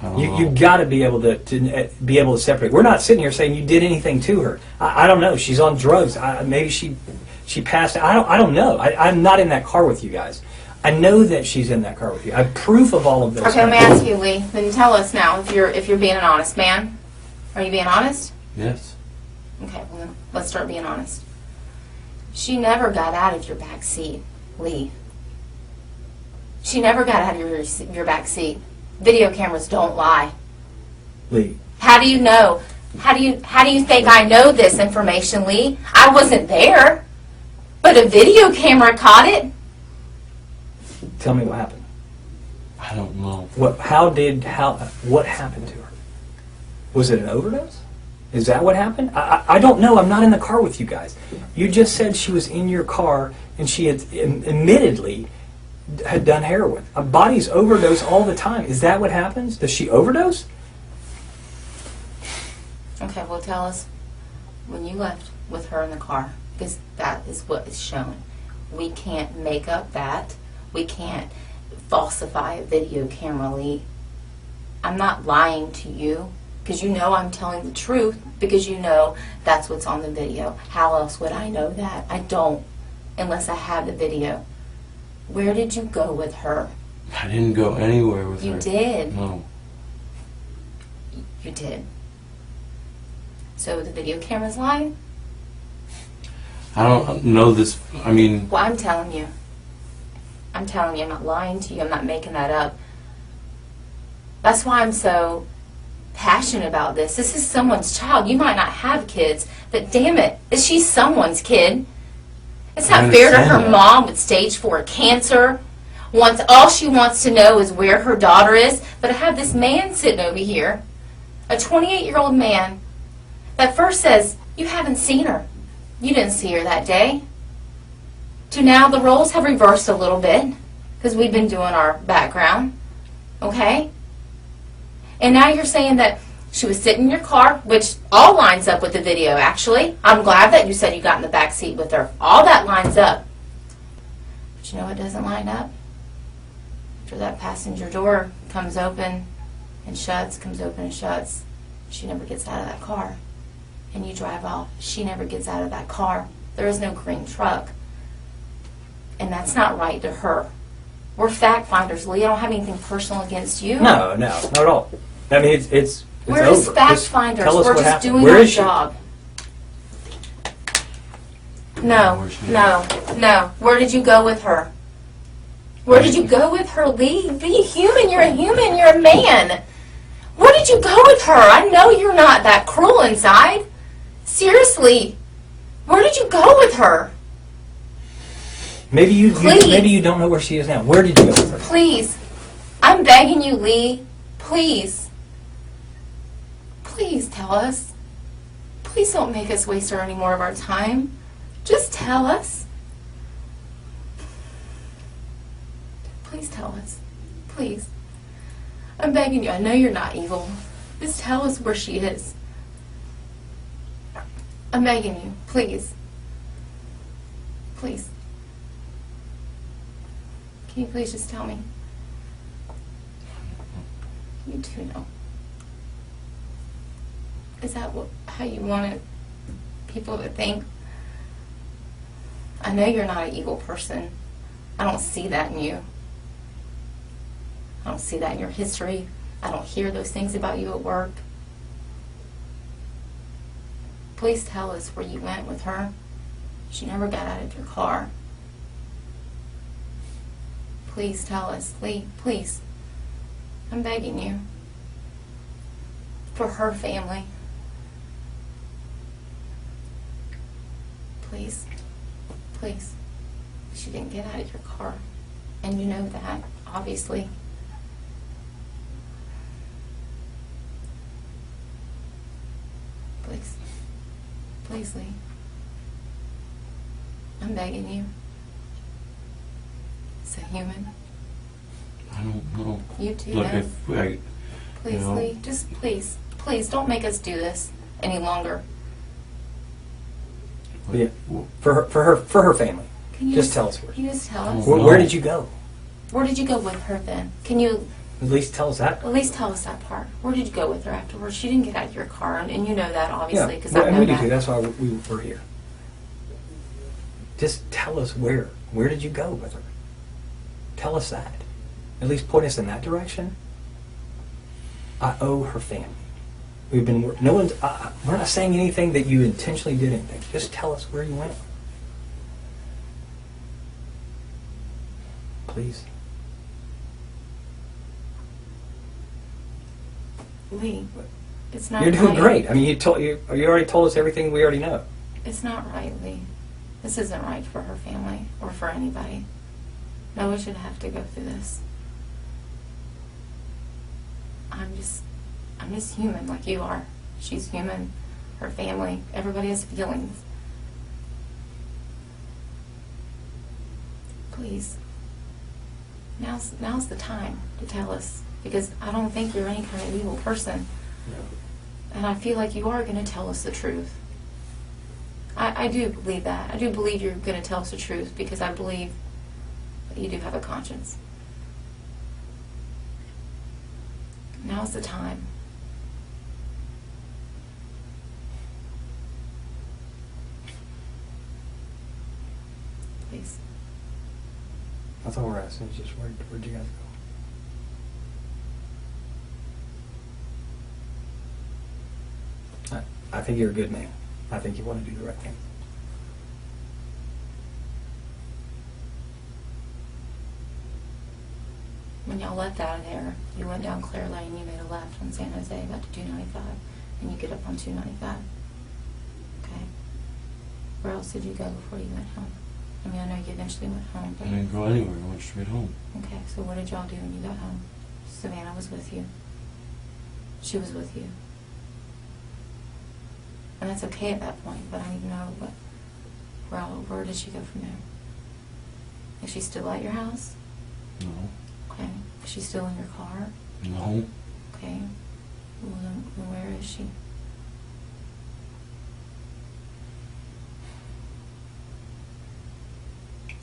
I don't know. You've got to be able to be able to separate. We're not sitting here saying you did anything to her. I don't know. She's on drugs. Maybe she passed out. I don't know. I'm not in that car with you guys. I know that she's in that car with you. I have proof of all of this. Okay, let me ask you, Lee. Then tell us now if you're being an honest man. Are you being honest? Yes. Okay, well then, let's start being honest. She never got out of your back seat, Lee. She never got out of your back seat. Video cameras don't lie. Lee, How do you know? How do you think I know this information, Lee? I wasn't there, but a video camera caught it. tell me what happened. I don't know. What happened to her? Was it an overdose? Is that what happened? I don't know. I'm not in the car with you guys. You just said she was in your car and she had admittedly had done heroin. Bodies overdose all the time. Is that what happens? Does she overdose? Okay, well tell us when you left with her in the car, because that is what is shown. We can't make up that. We can't falsify a video camera, Lee. I'm not lying to you, because you know I'm telling the truth, because you know that's what's on the video. How else would I know that? I don't, unless I have the video. Where did you go with her? I didn't go anywhere with her. You did. No. You did. So the video camera's lying? I don't know this. I mean, Well, I'm telling you. I'm telling you, I'm not lying to you. I'm not making that up. That's why I'm so passionate about this. This is someone's child. You might not have kids, but damn it, she's someone's kid. It's I not fair to her understand that. mom with stage 4 cancer. All she wants to know is where her daughter is. But I have this man sitting over here, a 28-year-old man, that first says, you haven't seen her. You didn't see her that day. To now the roles have reversed a little bit because we've been doing our background. Okay? And now you're saying that she was sitting in your car, which all lines up with the video, actually. I'm glad that you said you got in the back seat with her. All that lines up. But you know what doesn't line up? After that passenger door comes open and shuts, comes open and shuts, she never gets out of that car. And you drive off. She never gets out of that car. There is no green truck. And that's not right to her. We're fact finders, Lee. I don't have anything personal against you. No, not at all. I mean, it's We're over. just fact Just finders. tell us We're what just happened. doing Where our is she? job. No. Where did you go with her? Where did you go with her, Lee? Be human. You're a human. You're a man. Where did you go with her? I know you're not that cruel inside. Seriously. Where did you go with her? Maybe you Please. don't know where she is now. Where did you go with her? Please. I'm begging you, Lee. Please. Please tell us. Please don't make us waste any more of our time. Just tell us. Please tell us. Please. I'm begging you. I know you're not evil. Just tell us where she is. I'm begging you. Please. Please. Can you please just tell me? You do know. Is that how you wanted people to think? I know you're not an evil person. I don't see that in you. I don't see that in your history. I don't hear those things about you at work. Please tell us where you went with her. She never got out of your car. Please tell us, Lee, please. I'm begging you. For her family. Please. Please. She didn't get out of your car. And you know that, obviously. Please. Please, Lee. I'm begging you. It's a human. I don't know. You too Look, know. if I, Please, know. Lee. Just please. Please don't make us do this any longer. Yeah. For her family. Can you Just tell us where. Can you just tell us? Well, Where did you go? Where did you go with her then? Can you At least tell us that. at least tell us that part? Where did you go with her afterwards? She didn't get out of your car, and you know that obviously because I and know we do that. too. That's why we're here. Just tell us where. Where did you go with her? Tell us that. At least point us in that direction. I owe her family. We've been. No one's. We're not saying anything that you intentionally did anything. Just tell us where you went. Please. Lee, it's not You're doing right. great. I mean, you already told us everything we already know. It's not right, Lee. This isn't right for her family or for anybody. No one should have to go through this. I'm just human like you are. She's human. Her family. Everybody has feelings. Please. Now's the time to tell us. Because I don't think you're any kind of evil person. And I feel like you are going to tell us the truth. I do believe that. I do believe you're going to tell us the truth because I believe that you do have a conscience. Now's the time. Please. That's all we're asking. Is just where'd you guys go? I think you're a good man. I think you want to do the right thing. When y'all left out of there, you went down Clare Lane, you made a left on San Jose, got to 295, and you get up on 295. Okay. Where else did you go before you went home? I mean, I know you eventually went home, I but... didn't go anywhere. I went straight home. Okay, so what did y'all do when you got home? Savannah was with you. She was with you. And that's okay at that point, but I need to know where did she go from there? Is she still at your house? No. Okay. Is she still in your car? No. Okay. Well, then where is she?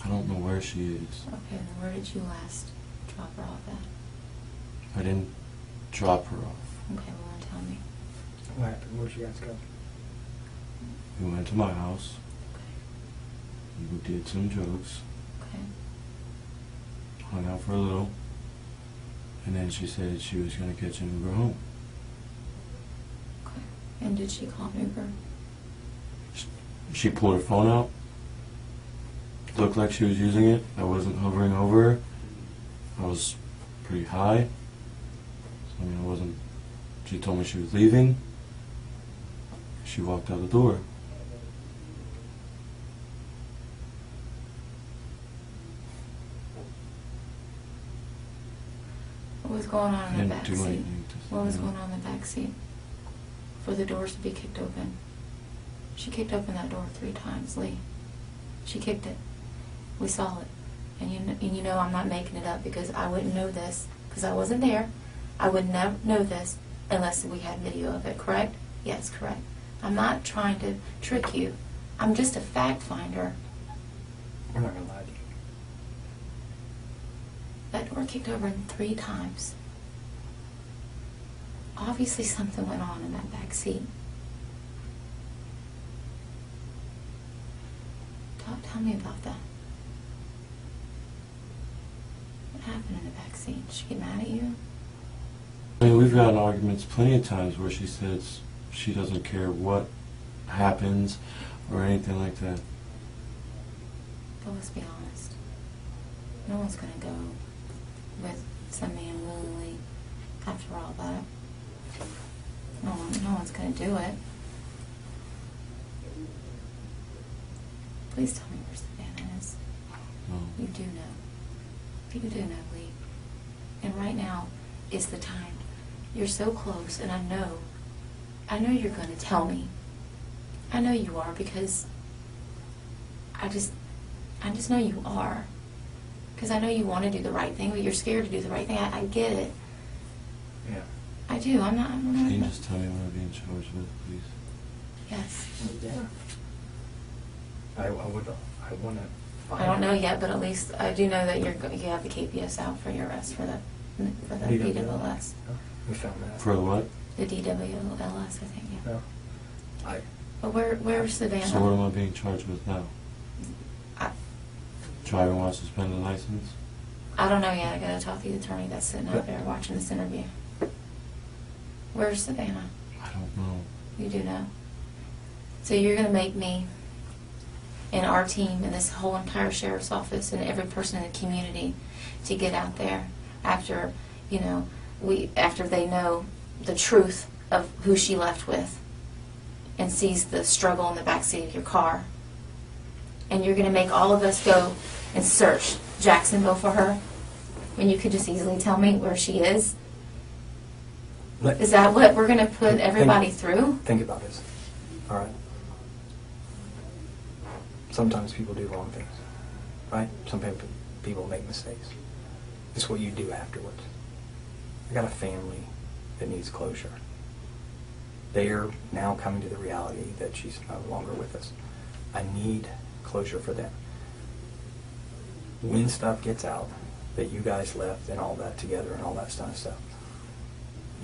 I don't know where she is. Okay, then where did you last drop her off at? I didn't drop her off. Okay, well, then tell me. What happened? Where'd you guys go? We went to my house. Okay. We did some drugs. Okay. Hung out for a little. And then she said she was going to catch an Uber home. Okay. And did she call an Uber? She pulled her phone out. Looked like she was using it. I wasn't hovering over her. I was pretty high. So, I mean, I wasn't. She told me she was leaving. She walked out the door. What was going on in the Didn't back do seat? anything to- What was going on in the back seat? For the doors to be kicked open. She kicked open that door 3 times, Lee. She kicked it. We saw it. And you know I'm not making it up because I wouldn't know this because I wasn't there. I would never know this unless we had video of it, correct? Yes, correct. I'm not trying to trick you. I'm just a fact finder. We're not gonna lie to you. That door kicked open 3 times. Obviously something went on in that back seat. Tell me about that. What happened in the back seat? Did she get mad at you? I mean, we've gotten arguments plenty of times where she says she doesn't care what happens or anything like that. But let's be honest. No one's going to go with some man willingly after all that. No one's going to do it. Please tell me where Savannah is. No. You do know. You do know, Lee. And right now is the time. You're so close, and I know you're going to tell me. I know you are because I just know you are. Because I know you want to do the right thing, but you're scared to do the right thing. I get it. Yeah. I do. I'm not. Can you just tell me what I'd be in charge with, please? Yes. Yeah. I want to. I don't know yet, but at least I do know that you have the KPS out for your arrest for the DWLS. We found that. For what? The DWLS, I think. Yeah. No. But where's Savannah? So what am I being charged with now? Driving while suspended license? I don't know yet. I gotta talk to the attorney that's sitting out there watching this interview. Where's Savannah? I don't know. You do know. So you're gonna make me and our team and this whole entire sheriff's office and every person in the community to get out there after, after they know the truth of who she left with and sees the struggle in the backseat of your car. And you're going to make all of us go and search Jacksonville for her when you could just easily tell me where she is? Is that what we're going to put everybody through? Think about this. All right. Sometimes people do wrong things, right? Some people make mistakes. It's what you do afterwards. I got a family that needs closure. They are now coming to the reality that she's no longer with us. I need closure for them. When stuff gets out that you guys left and all that together and all that kind of stuff,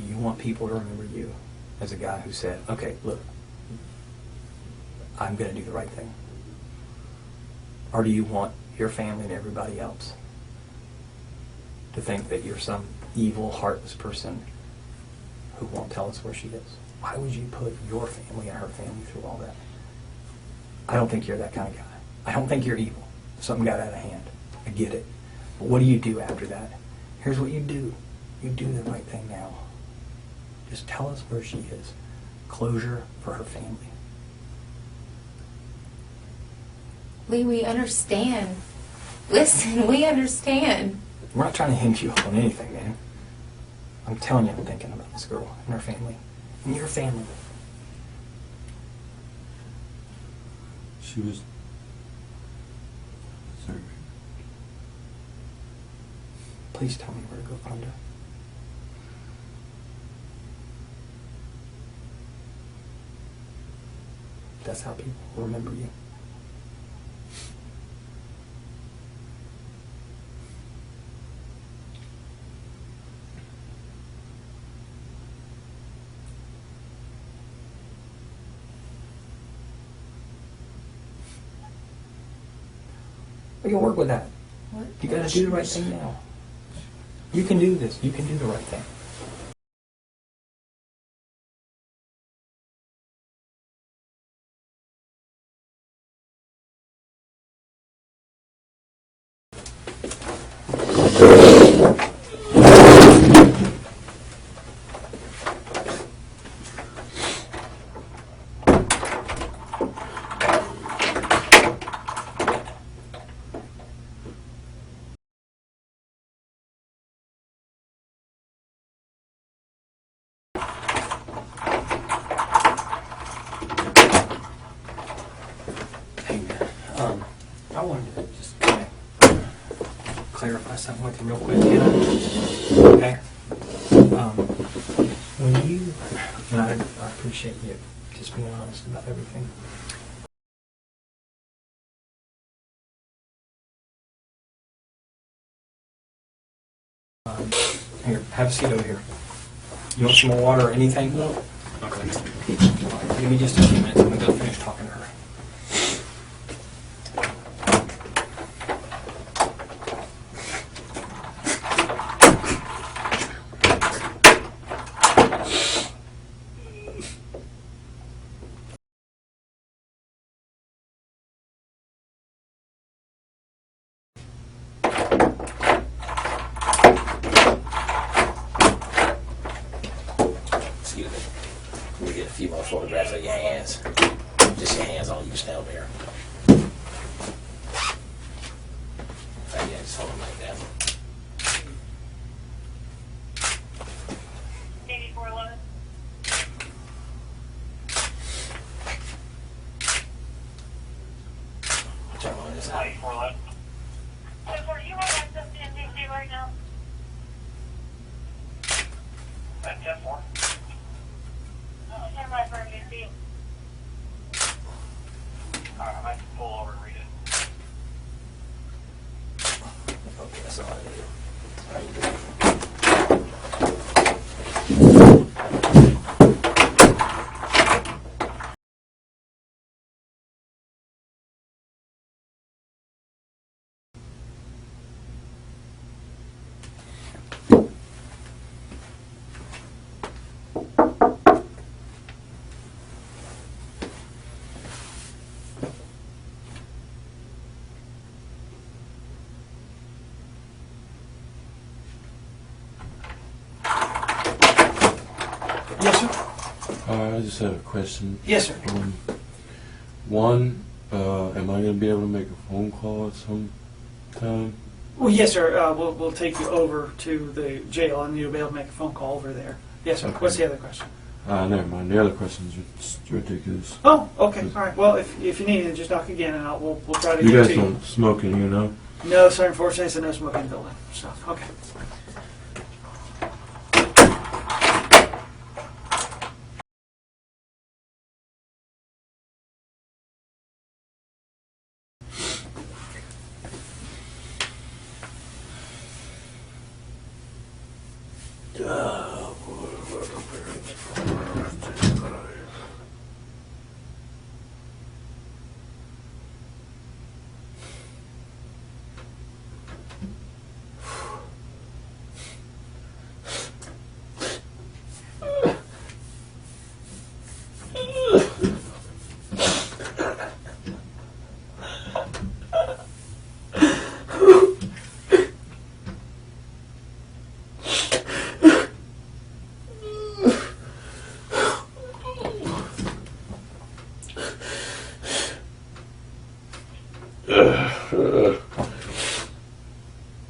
you want people to remember you as a guy who said, okay, look, I'm going to do the right thing. Or do you want your family and everybody else to think that you're some evil, heartless person who won't tell us where she is? Why would you put your family and her family through all that? I don't think you're that kind of guy. I don't think you're evil. Something got out of hand. I get it. But what do you do after that? Here's what you do. You do the right thing now. Just tell us where she is. Closure for her family. Lee, we understand. Listen, we understand. We're not trying to hinge you up on anything, man. I'm telling you, I'm thinking about this girl and her family. And your family. She was... Sorry. Please tell me where to go find her. That's how people remember you. We can work with that. You got to do the right thing now. You can do this. You can do the right thing. Hey, man. I wanted to just kind of clarify something with you real quick, okay? When you, and I appreciate you just being honest about everything. Here, have a seat over here. You want some more water or anything? No. Okay. Give me just a few minutes. I'm going to go finish talking to her. Excuse me. Let me get a few more photographs of your hands. Just your hands on you down there. Yeah, just hold them like that. 8411. Turn on this side. 8411. So, sir, you have access to NBC right now? At 10-4. Stand by for NBC. Alright, I might pull over and read it. Okay, that's all I need. Yes, sir. I just have a question. Yes, sir. One, am I going to be able to make a phone call at some time? Well, yes, sir. We'll take you over to the jail, and you'll be able to make a phone call over there. Yes, sir. Okay. What's the other question? Never mind. The other questions are just ridiculous. Oh, okay. All right. Well, if you need it, just knock again, and we'll try to You get guys to you. don't smoke in here, no? No, sir. Unfortunately, it's a no smoking building. So, okay.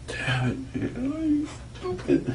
Damn it, man. You stupid.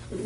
Fucking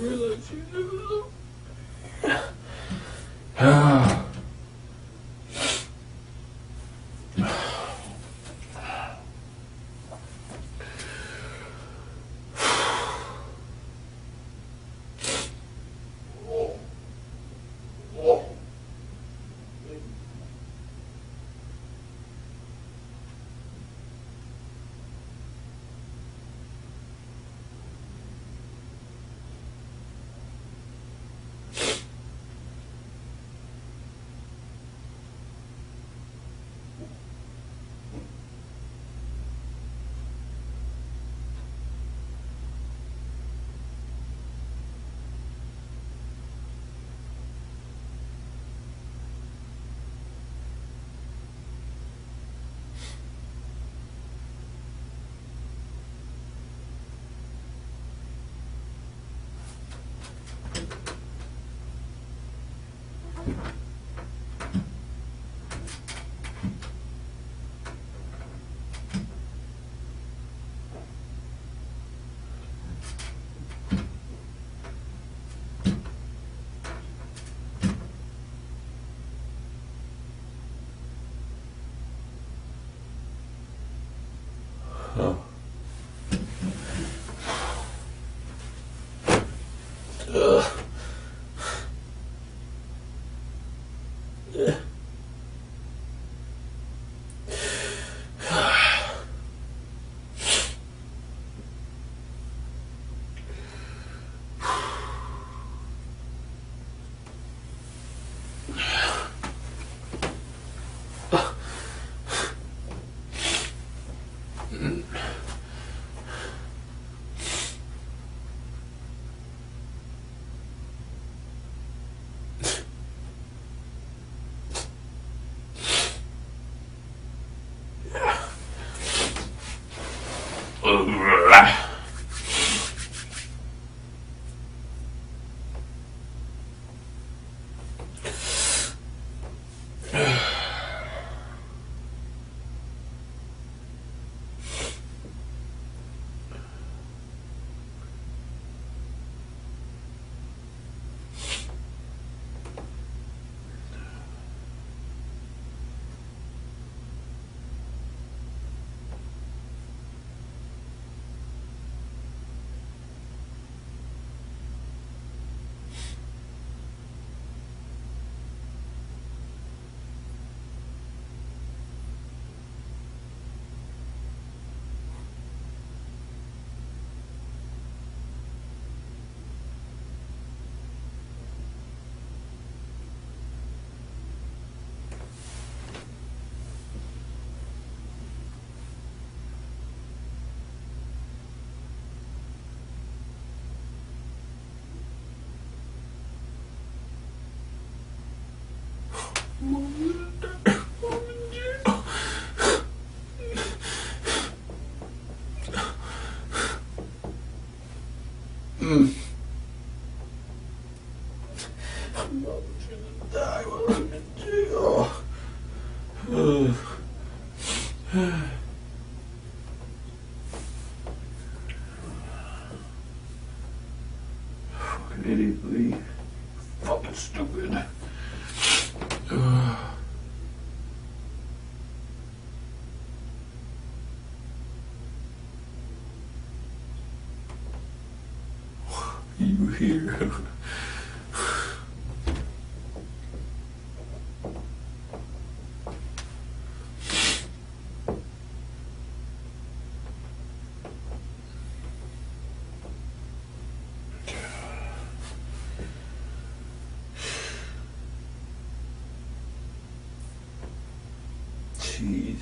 idiot, Lee. Fucking stupid. You here? Jeez.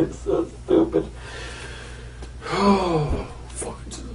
It's so stupid. Oh, fucking.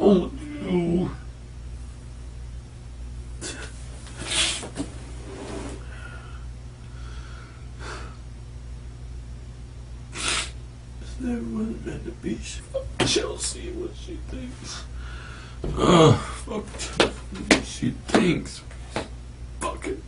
Oh, no. This never was meant to be. Chelsea, what she thinks. Fuck what she thinks. Fuck it.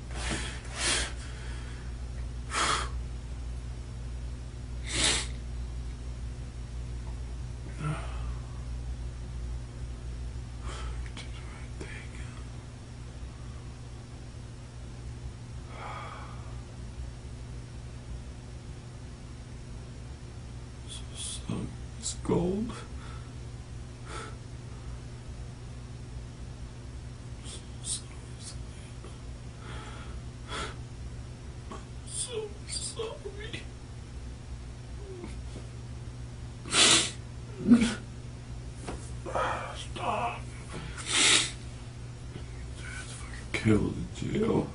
It's gold. So sorry. Stop. Dad's fucking killed in jail.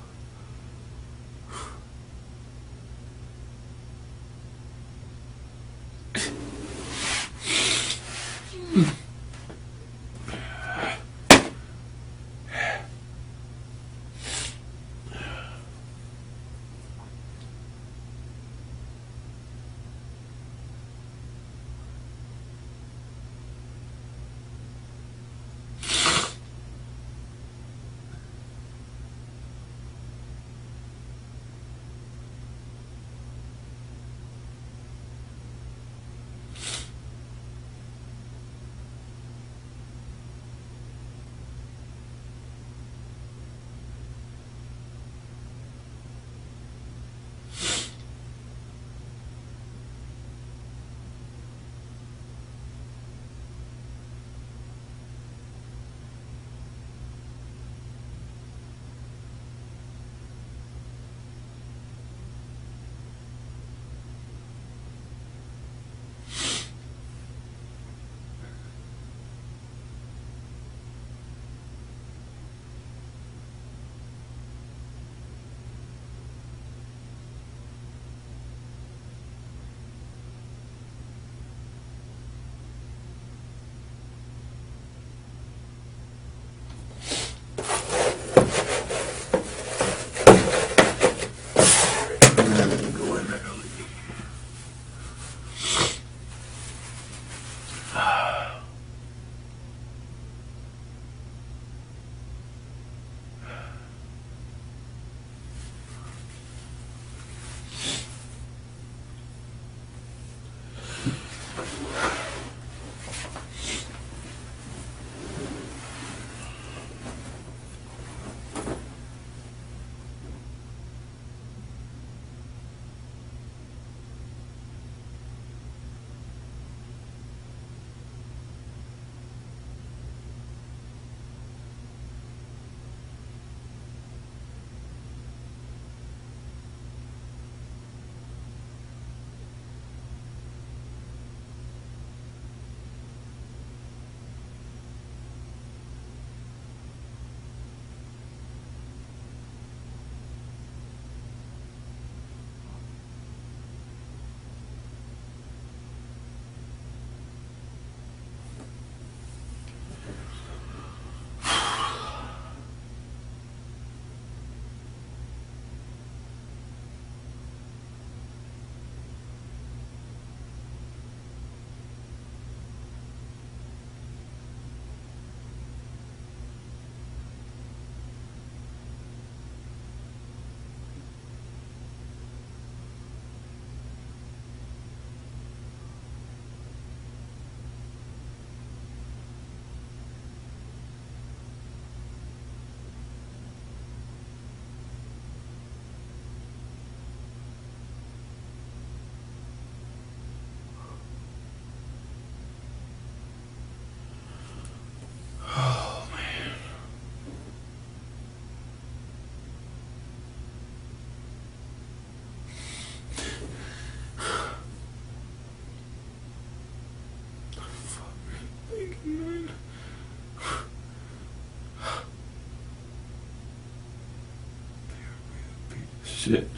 shit.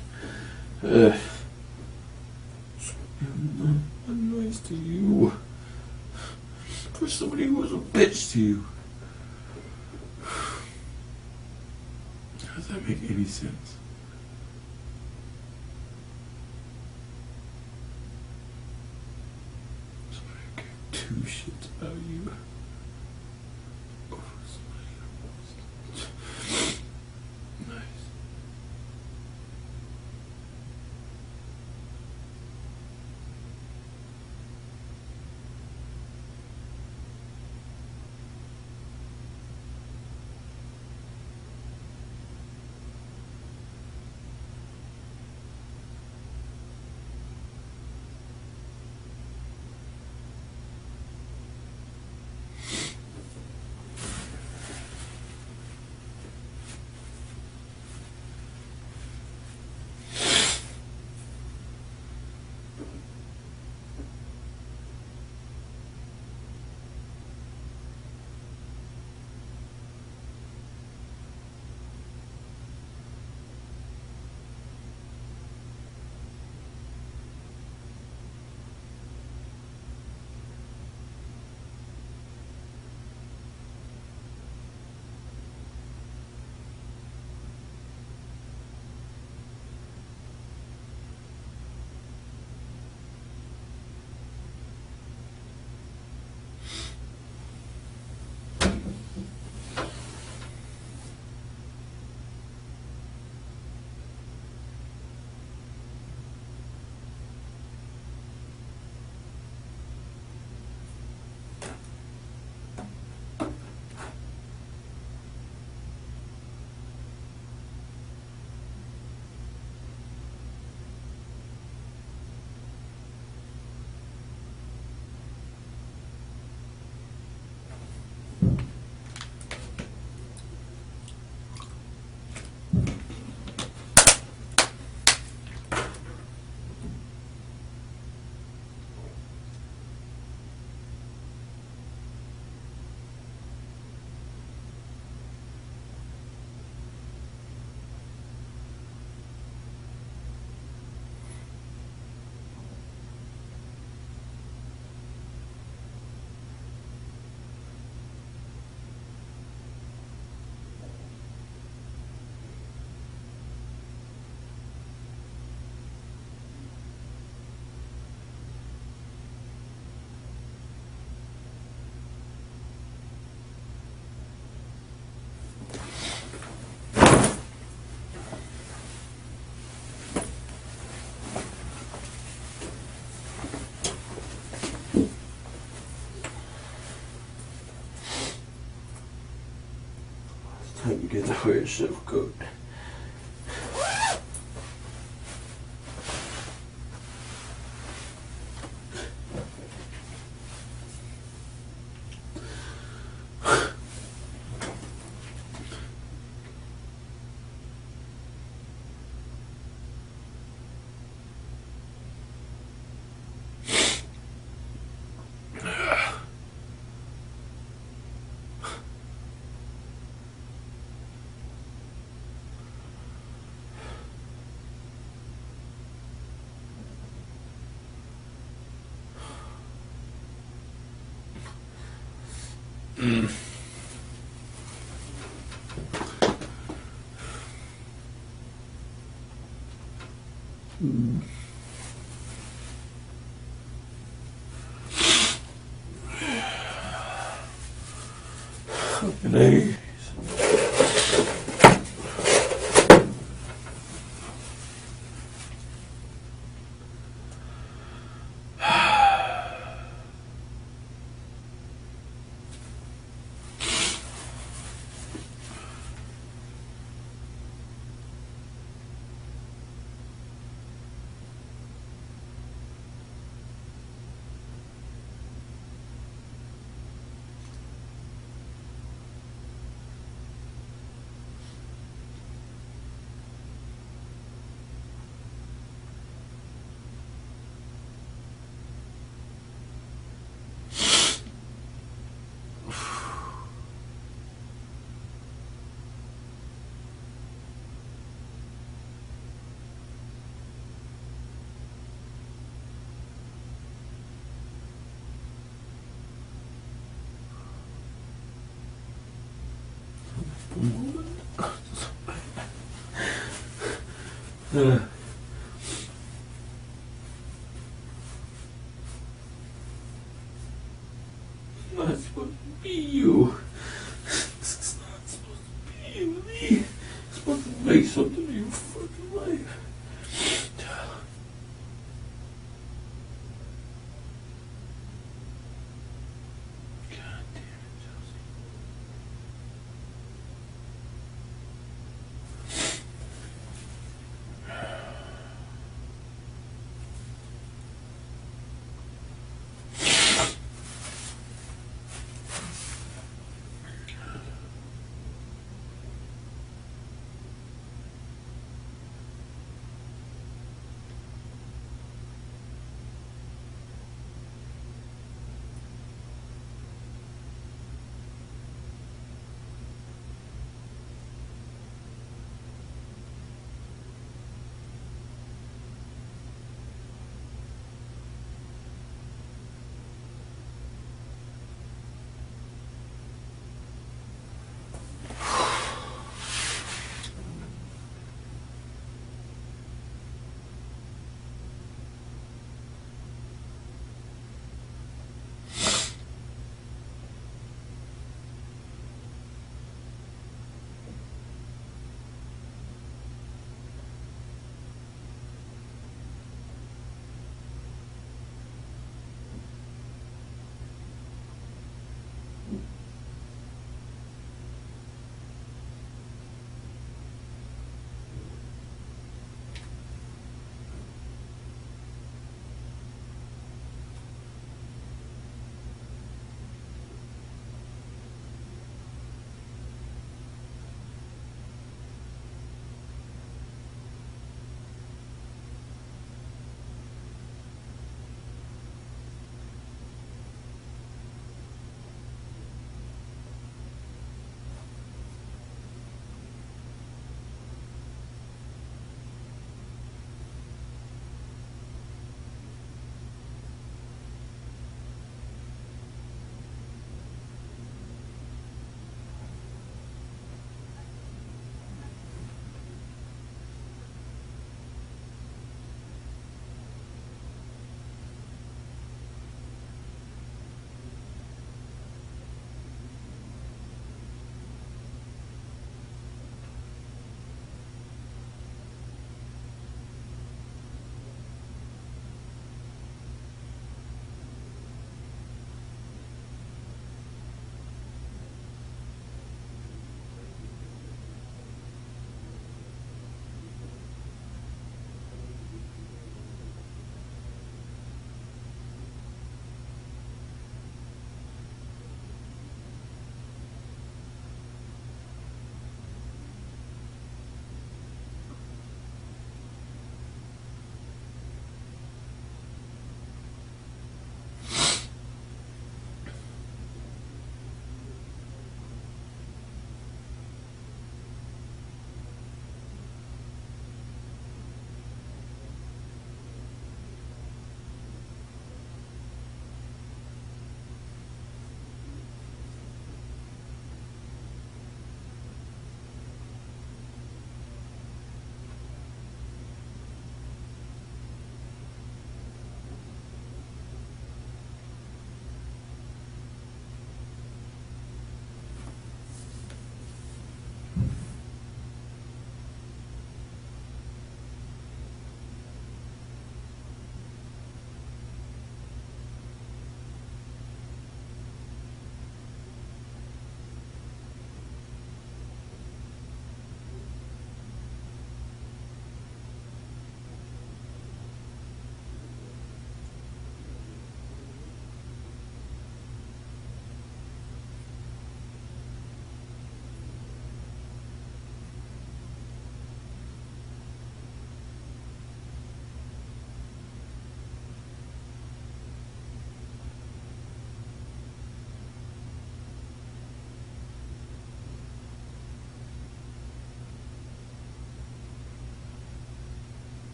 I'm nice to you. For somebody who was a bitch to you. Does that make any sense? Somebody who gave two shits about you. Over somebody else. Nice. Time to get the wear shift coat. Fucking A. Not supposed to be you. It's not supposed to be me. It's supposed to make something of your fucking life. God damn it, Chelsea.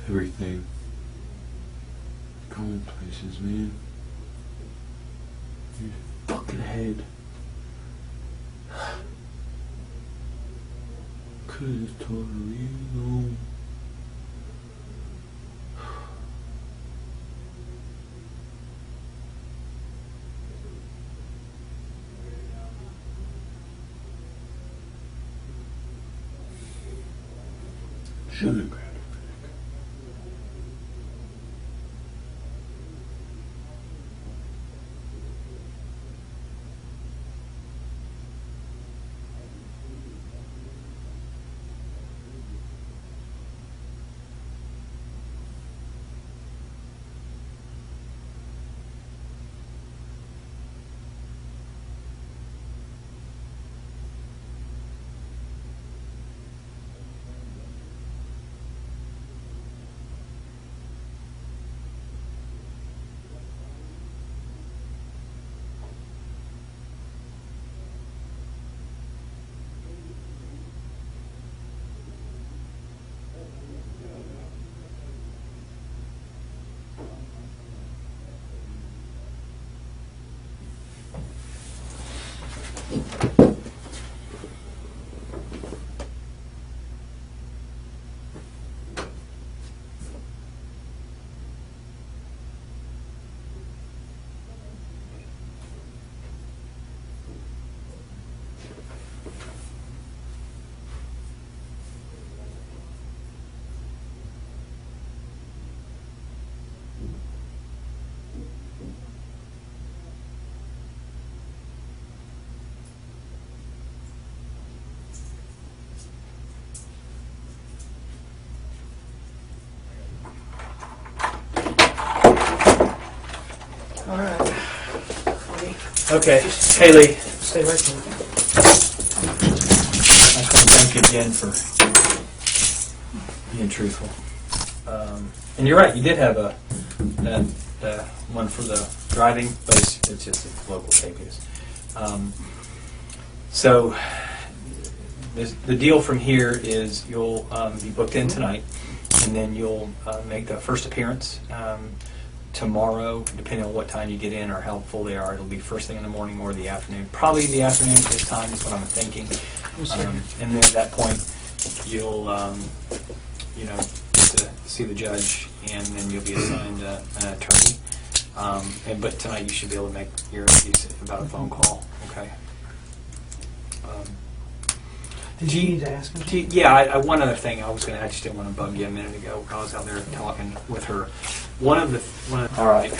everything. Going places, man. Your fucking head. Could've totally known. Shouldn't have grabbed her. All right. Okay, Haley. Stay right there. I just want to thank you again for being truthful. And you're right, you did have that one for the driving, but it's just a local KPS. So the deal from here is you'll be booked in tonight, and then you'll make the first appearance tomorrow, depending on what time you get in or how full they are. It'll be first thing in the morning or the afternoon. Probably the afternoon at this time is what I'm thinking. And then at that point, you'll get to see the judge, and then you'll be assigned an attorney. But tonight you should be able to make your excuse about a phone call. Okay. Did you need to ask him? Yeah, one other thing I just didn't want to bug you a minute ago. I was out there talking with her. All right.